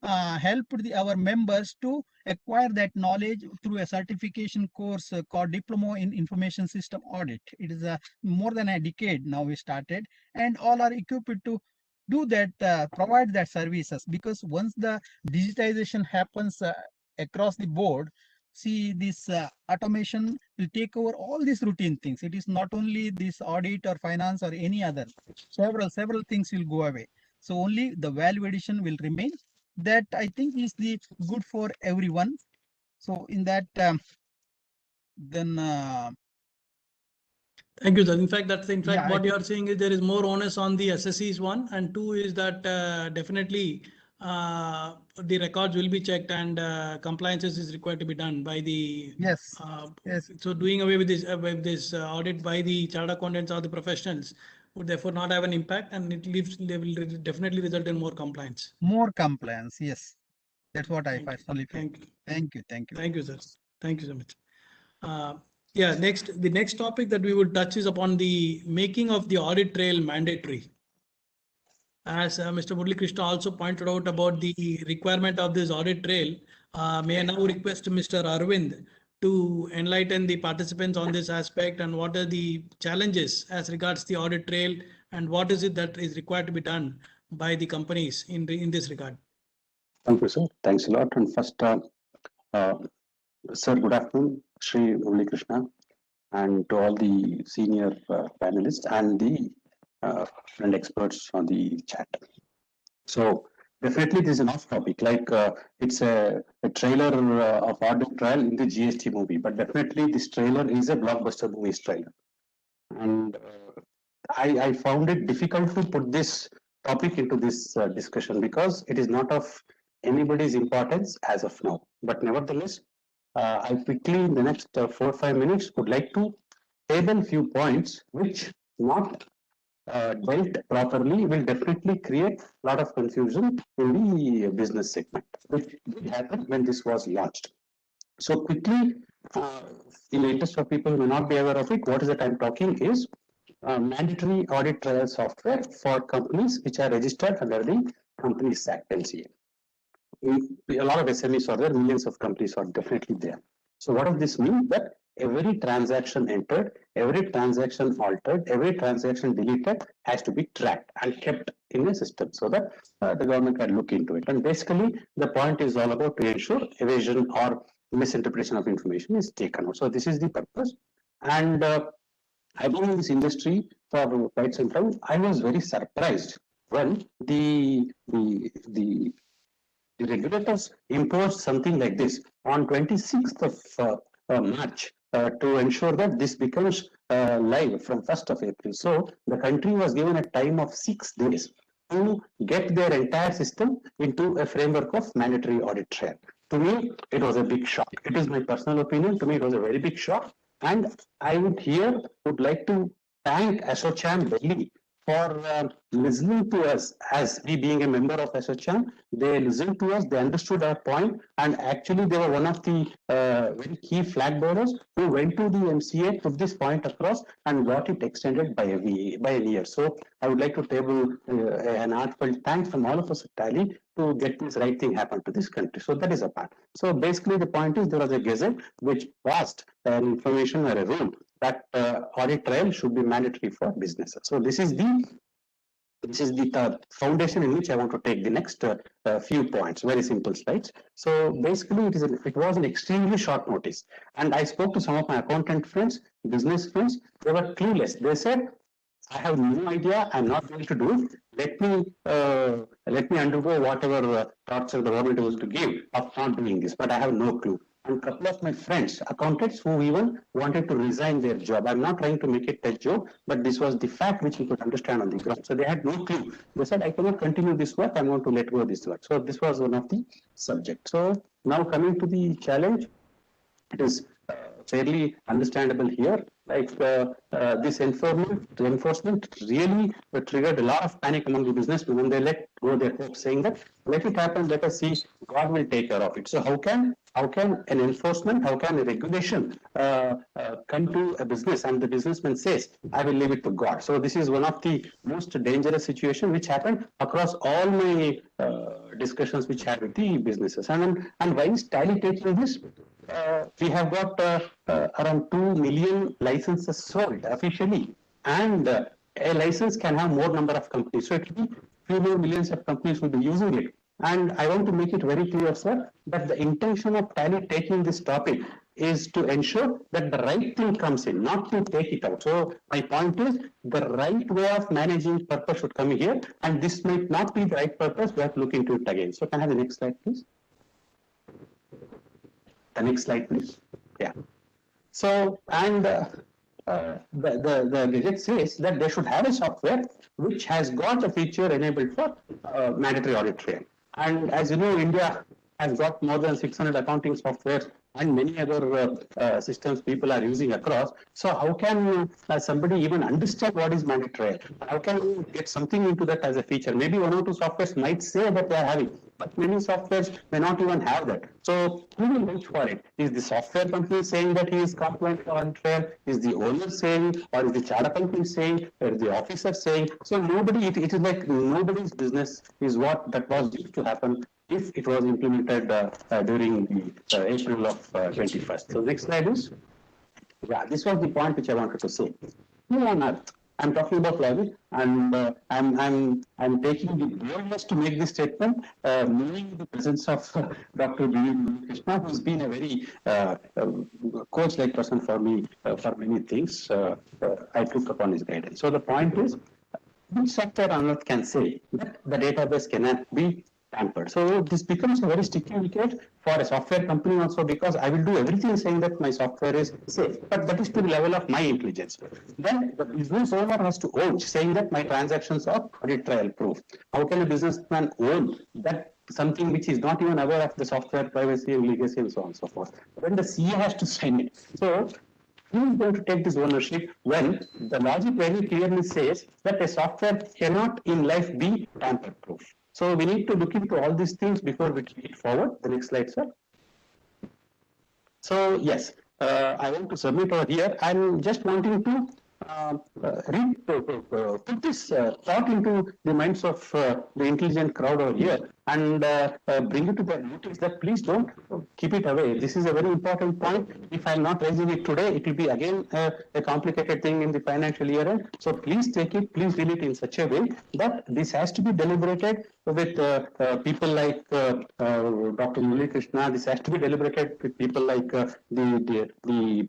helped our members to acquire that knowledge through a certification course called Diploma in Information System Audit. It is more than a decade now we started, and all are equipped to do that, provide that services, because once the digitization happens across the board, see this automation will take over all these routine things. It is not only this audit or finance or any other, several things will go away. So only the value addition will remain. That I think is the good for everyone. So in that, then. Thank you, sir. In fact, Yeah, what you are saying is there is more onus on the SSEs, one, and two is that definitely the records will be checked and compliances is required to be done by the. Yes. Yes. So doing away with this audit by the chartered accountants or the professionals would therefore not have an impact, and they will definitely result in more compliance. More compliance, yes. That's what I personally feel. Thank you. Thank you. Thank you. Thank you, sir. Thank you so much. Yeah, the next topic that we would touch is upon the making of the audit trail mandatory. As Mr. Murali Krishna also pointed out about the requirement of this audit trail, may I now request Mr. Arvind to enlighten the participants on this aspect, and what are the challenges as regards the audit trail, and what is it that is required to be done by the companies in this regard. Thank you, sir. Thanks a lot. And first, sir, good afternoon, Shri Murali Krishna, and to all the senior panelists and the friend experts on the chat. So definitely this is an off topic, like it's a trailer of audit trial in the GST movie, but definitely this trailer is a blockbuster movie trailer. And I found it difficult to put this topic into this discussion because it is not of anybody's importance as of now. But nevertheless, I quickly in the next 4 or 5 minutes would like to table few points which not dealt properly will definitely create a lot of confusion in the business segment, which did happen when this was launched. So quickly, in the interest of people who may not be aware of it, what is that I'm talking is mandatory audit trail software for companies which are registered under the Companies Act LCA. A lot of SMEs are there, millions of companies are definitely there. So what does this mean? That every transaction entered, every transaction altered, every transaction deleted has to be tracked and kept in a system so that the government can look into it. And basically, the point is all about to ensure evasion or misinterpretation of information is taken out. So this is the purpose. And I've been in this industry for quite some time. I was very surprised when the regulators imposed something like this on 26th of March to ensure that this becomes live from 1st of April. So the country was given a time of 6 days to get their entire system into a framework of mandatory audit trail. To me, it was a big shock. It is my personal opinion. To me, it was a very big shock. And I would like to thank ASSOCHAM Delhi for listening to us. As we being a member of ASSOCHAM, they listened to us, they understood our point, and actually they were one of the very key flag bearers who went to the MCA, put this point across and got it extended by a year. So I would like to table an heartfelt thanks from all of us at Tally to get this right thing happen to this country. So that is a part. So basically the point is there was a gazette which passed an information or a rule that audit trail should be mandatory for businesses. So this is the foundation in which I want to take the next few points, very simple slides. So basically it was an extremely short notice. And I spoke to some of my accountant friends, business friends, they were clueless. They said, I have no idea, I'm not going to do it. Let me undergo whatever torture the government was to give of not doing this, but I have no clue. And a couple of my friends, accountants, who even wanted to resign their job. I'm not trying to make it a joke, but this was the fact which we could understand on the ground. So they had no clue. They said, I cannot continue this work. I'm going to let go of this work. So this was one of the subjects. So now coming to the challenge, it is fairly understandable here. Like this enforcement really triggered a lot of panic among the businessmen when they let go their hopes, saying that let it happen, let us see, God will take care of it. So how can an enforcement, how can a regulation come to a business and the businessman says, I will leave it to God. So this is one of the most dangerous situations which happened across all my discussions which had with the businesses. And why is Tally taking this? We have got around 2 million licenses sold officially, and a license can have more number of companies. So it will be few more millions of companies will be using it. And I want to make it very clear, sir, that the intention of Tally taking this topic is to ensure that the right thing comes in, not to take it out. So my point is the right way of managing purpose should come here, and this might not be the right purpose. We have to look into it again. So can I have the next slide, please? The next slide, please. Yeah. So, and the gadget says that they should have a software which has got a feature enabled for mandatory audit trail. And as you know, India has got more than 600 accounting softwares and many other systems people are using across. So how can somebody even understand what is mandatory? How can you get something into that as a feature? Maybe one or two softwares might say that they are having, but many softwares may not even have that. So who will wait for it? Is the software company saying that he is compliant on trail? Is the owner saying, or is the charter company saying, or is the officer saying? So nobody, it is like nobody's business is what that was used to happen if it was implemented during the April of 21st. So next slide is, yeah, this was the point which I wanted to say. Who on earth? I'm talking about logic, and I'm taking the boldness to make this statement, knowing the presence of Dr. B. Krishna, who's been a very coach-like person for me for many things. I took upon his guidance. So the point is, which software on earth can say that the database cannot be tampered? So this becomes a very sticky wicket for a software company also, because I will do everything saying that my software is safe, but that is to the level of my intelligence. Then the business owner has to own, saying that my transactions are audit trail proof. How can a businessman own that something which is not even aware of the software privacy and legacy and so on and so forth. When the CA has to sign it. So who is going to take this ownership when the logic very clearly says that a software cannot in life be tamper-proof? So we need to look into all these things before we take it forward. The next slide, sir. So yes, I want to submit over here. I'm just wanting to put this thought into the minds of the intelligent crowd over here and bring it to their notice that please don't keep it away. This is a very important point. If I'm not raising it today, it will be again a complicated thing in the financial year end. So please take it, please deal it in such a way that this has to be deliberated with people like Dr. Murali Krishna. This has to be deliberated with people like the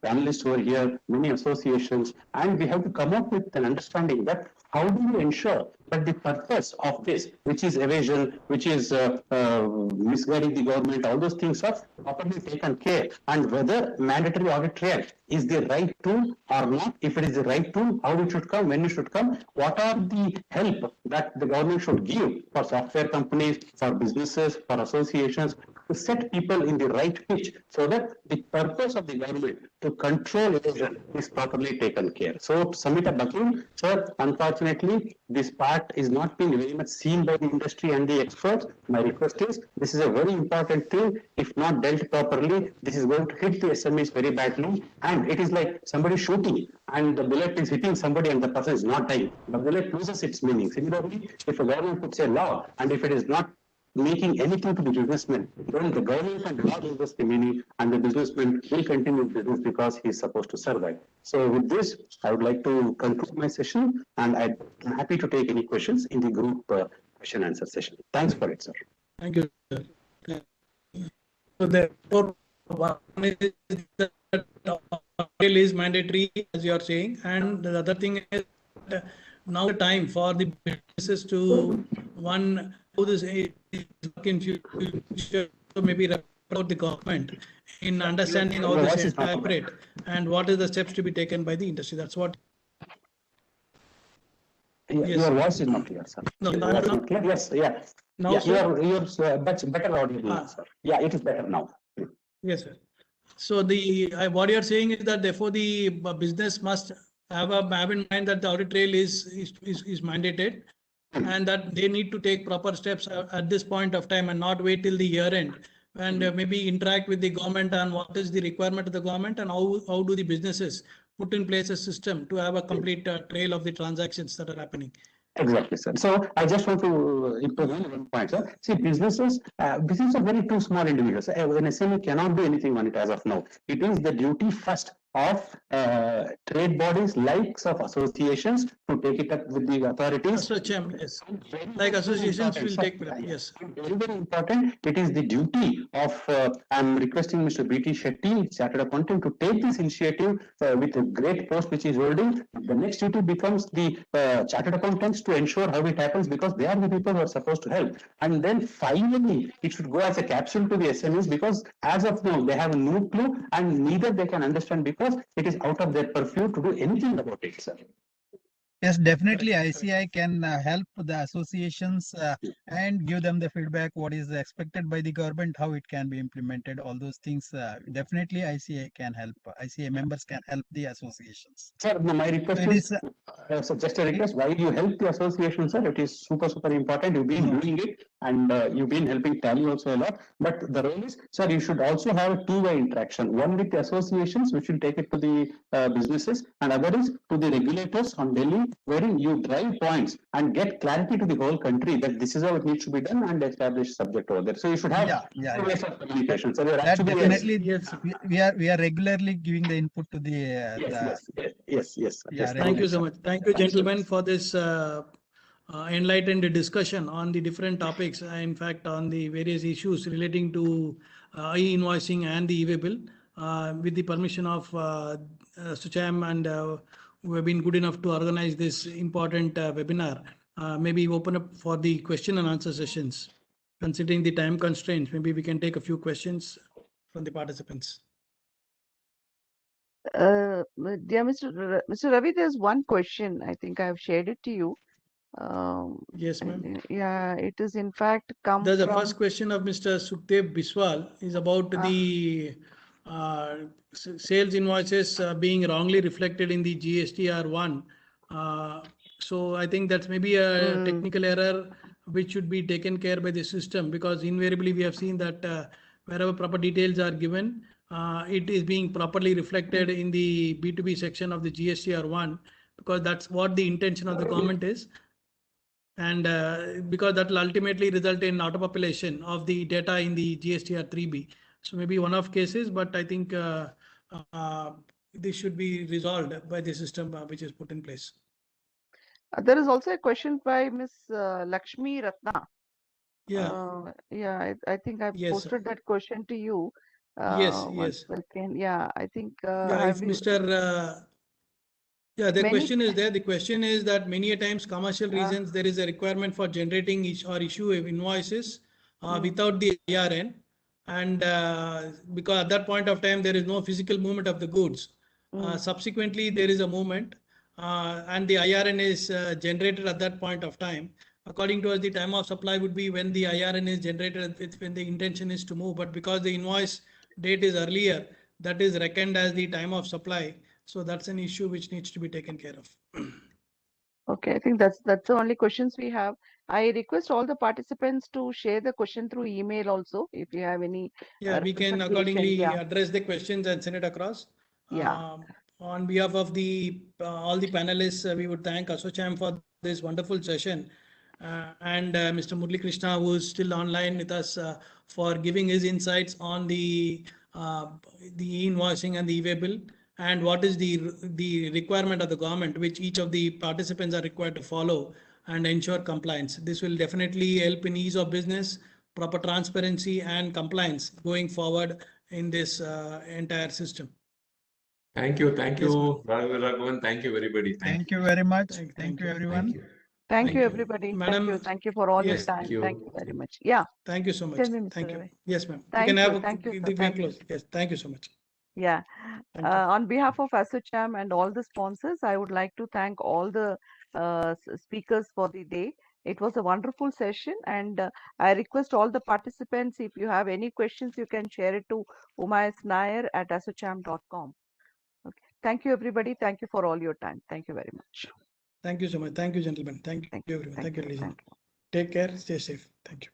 panelists over here, many associations, and we have to come up with an understanding that how do we ensure that the purpose of this, which is evasion, which is misguiding the government, all those things are properly taken care, and whether mandatory audit trail is the right tool or not. If it is the right tool, how it should come, when it should come, what are the help that the government should give for software companies, for businesses, for associations, to set people in the right pitch so that the purpose of the government to control evasion is properly taken care. So, Samita Bakul, sir, unfortunately, this part is not being very much seen by the industry and the experts. My request is, this is a very important thing. If not dealt properly, this is going to hit the SMEs very badly. And it is like somebody shooting and the bullet is hitting somebody and the person is not dying. The bullet loses its meaning. Similarly, if a government puts a law and if it is not making anything to the businessman, then the government and law loses the meaning and the businessman will continue business because he is supposed to survive. So with this, I would like to conclude my session and I'm happy to take any questions in the group question answer session. Thanks for it, sir. Thank you, sir. So therefore, one is that trail is mandatory, as you are saying, and the other thing is that now the time for the businesses to one how this is in future, so maybe report the government in understanding how this is operate and what is the steps to be taken by the industry. That's what. Yes. Your voice is not clear, sir. No, not clear. Yes, yeah. Now, yeah, you're better audio, sir. Yeah, it is better now. Yes, sir. So the what you are saying is that therefore the business must have in mind that the audit trail is mandated, and that they need to take proper steps at this point of time and not wait till the year end, and maybe interact with the government on what is the requirement of the government and how do the businesses put in place a system to have a complete trail of the transactions that are happening. Exactly, sir. So I just want to improve on one point, sir. See, businesses are very too small individuals. An SME cannot do anything on it as of now. It is the duty first of trade bodies, likes of associations, to take it up with the authorities. Yes. Like associations will take it up. Yes. Very, very important. It is the duty of, I'm requesting Mr. B.T. Shetty, Chartered Accountant, to take this initiative with a great post which is holding. The next duty becomes the Chartered Accountants to ensure how it happens, because they are the people who are supposed to help. And then finally, it should go as a capsule to the SMEs, because as of now, they have no clue and neither they can understand, because it is out of their purview to do anything about it, sir. Yes, definitely ICI can help the associations and give them the feedback, what is expected by the government, how it can be implemented, all those things. Definitely ICI can help. ICI members can help the associations. Sir, my request is, so just a request, why do you help the association, sir? It is super important. You've been doing it and you've been helping Tally also a lot. But the role is, sir, you should also have a two-way interaction. One with the associations, which will take it to the businesses, and other is to the regulators on Delhi, wherein you drive points and get clarity to the whole country that this is how it needs to be done and establish subject over there. So you should have two ways of communication. So definitely, yes, we are regularly giving the input to the. Yes. Yes, thank you so much. Thank you, gentlemen, for this enlightened discussion on the different topics. In fact, on the various issues relating to e-invoicing and the e-way bill. With the permission of Sucham and who have been good enough to organize this important webinar, maybe open up for the question and answer sessions. Considering the time constraints, maybe we can take a few questions from the participants. Dear Mr. Ravi, there's one question. I think I have shared it to you. Yes, ma'am. Yeah, it is in fact come The from. first question of Mr. Sukhdev Biswal is about the sales invoices being wrongly reflected in the GSTR1. So I think that's maybe a technical error which should be taken care by the system, because invariably we have seen that wherever proper details are given, it is being properly reflected in the B2B section of the GSTR1, because that's what the intention of the government is. And because that will ultimately result in auto-population of the data in the GSTR 3B. So maybe one-off cases, but I think this should be resolved by the system which is put in place. There is also a question by Miss Lakshmi Ratna. Yeah. Yeah, I think I Yes, posted that question to you. Yes, One yes. second. Yeah, I think. Yeah, if have you, Mr. Yeah, the Many- question is there. The question is that many a times commercial reasons there is a requirement for generating or issue of invoices without the IRN, and because at that point of time there is no physical movement of the goods. Subsequently, there is a movement, and the IRN is generated at that point of time. According to us, the time of supply would be when the IRN is generated, when the intention is to move. But because the invoice date is earlier, that is reckoned as the time of supply. So that's an issue which needs to be taken care of. Okay, I think that's the only questions we have. I request all the participants to share the question through email also, if you have any. Yeah, we can clarification, accordingly yeah. address the questions and send it across. Yeah. On behalf of the all the panelists, we would thank ASSOCHAM for this wonderful session, and Mr. Murali Krishna, who is still online with us, for giving his insights on the e-invoicing and the e-way bill, and what is the requirement of the government, which each of the participants are required to follow and ensure compliance. This will definitely help in ease of business, proper transparency and compliance going forward in this entire system. Thank you, Raghavan. Thank you, everybody. Thank you very much. Thank Thank you, you. everyone. Thank you, everybody. Madam, Thank you for all your yes, time. thank you. Thank you very much. Yeah. Thank you so much. Tell me, Mr. Thank you. Ravi. Yes, ma'am. Thank You can you. have Thank you, sir. the Thank you. close. Yes, thank you so much. Yeah. Thank you. On behalf of ASSOCHAM and all the sponsors, I would like to thank all the speakers for the day. It was a wonderful session, and I request all the participants, if you have any questions, you can share it to umayasnair@assocham.com. Okay. Thank you, everybody. Thank you for all your time. Thank you very much. Thank you so much. Thank you, gentlemen. Thank you, everyone. Thank you, ladies and gentlemen. Take care. Stay safe. Thank you.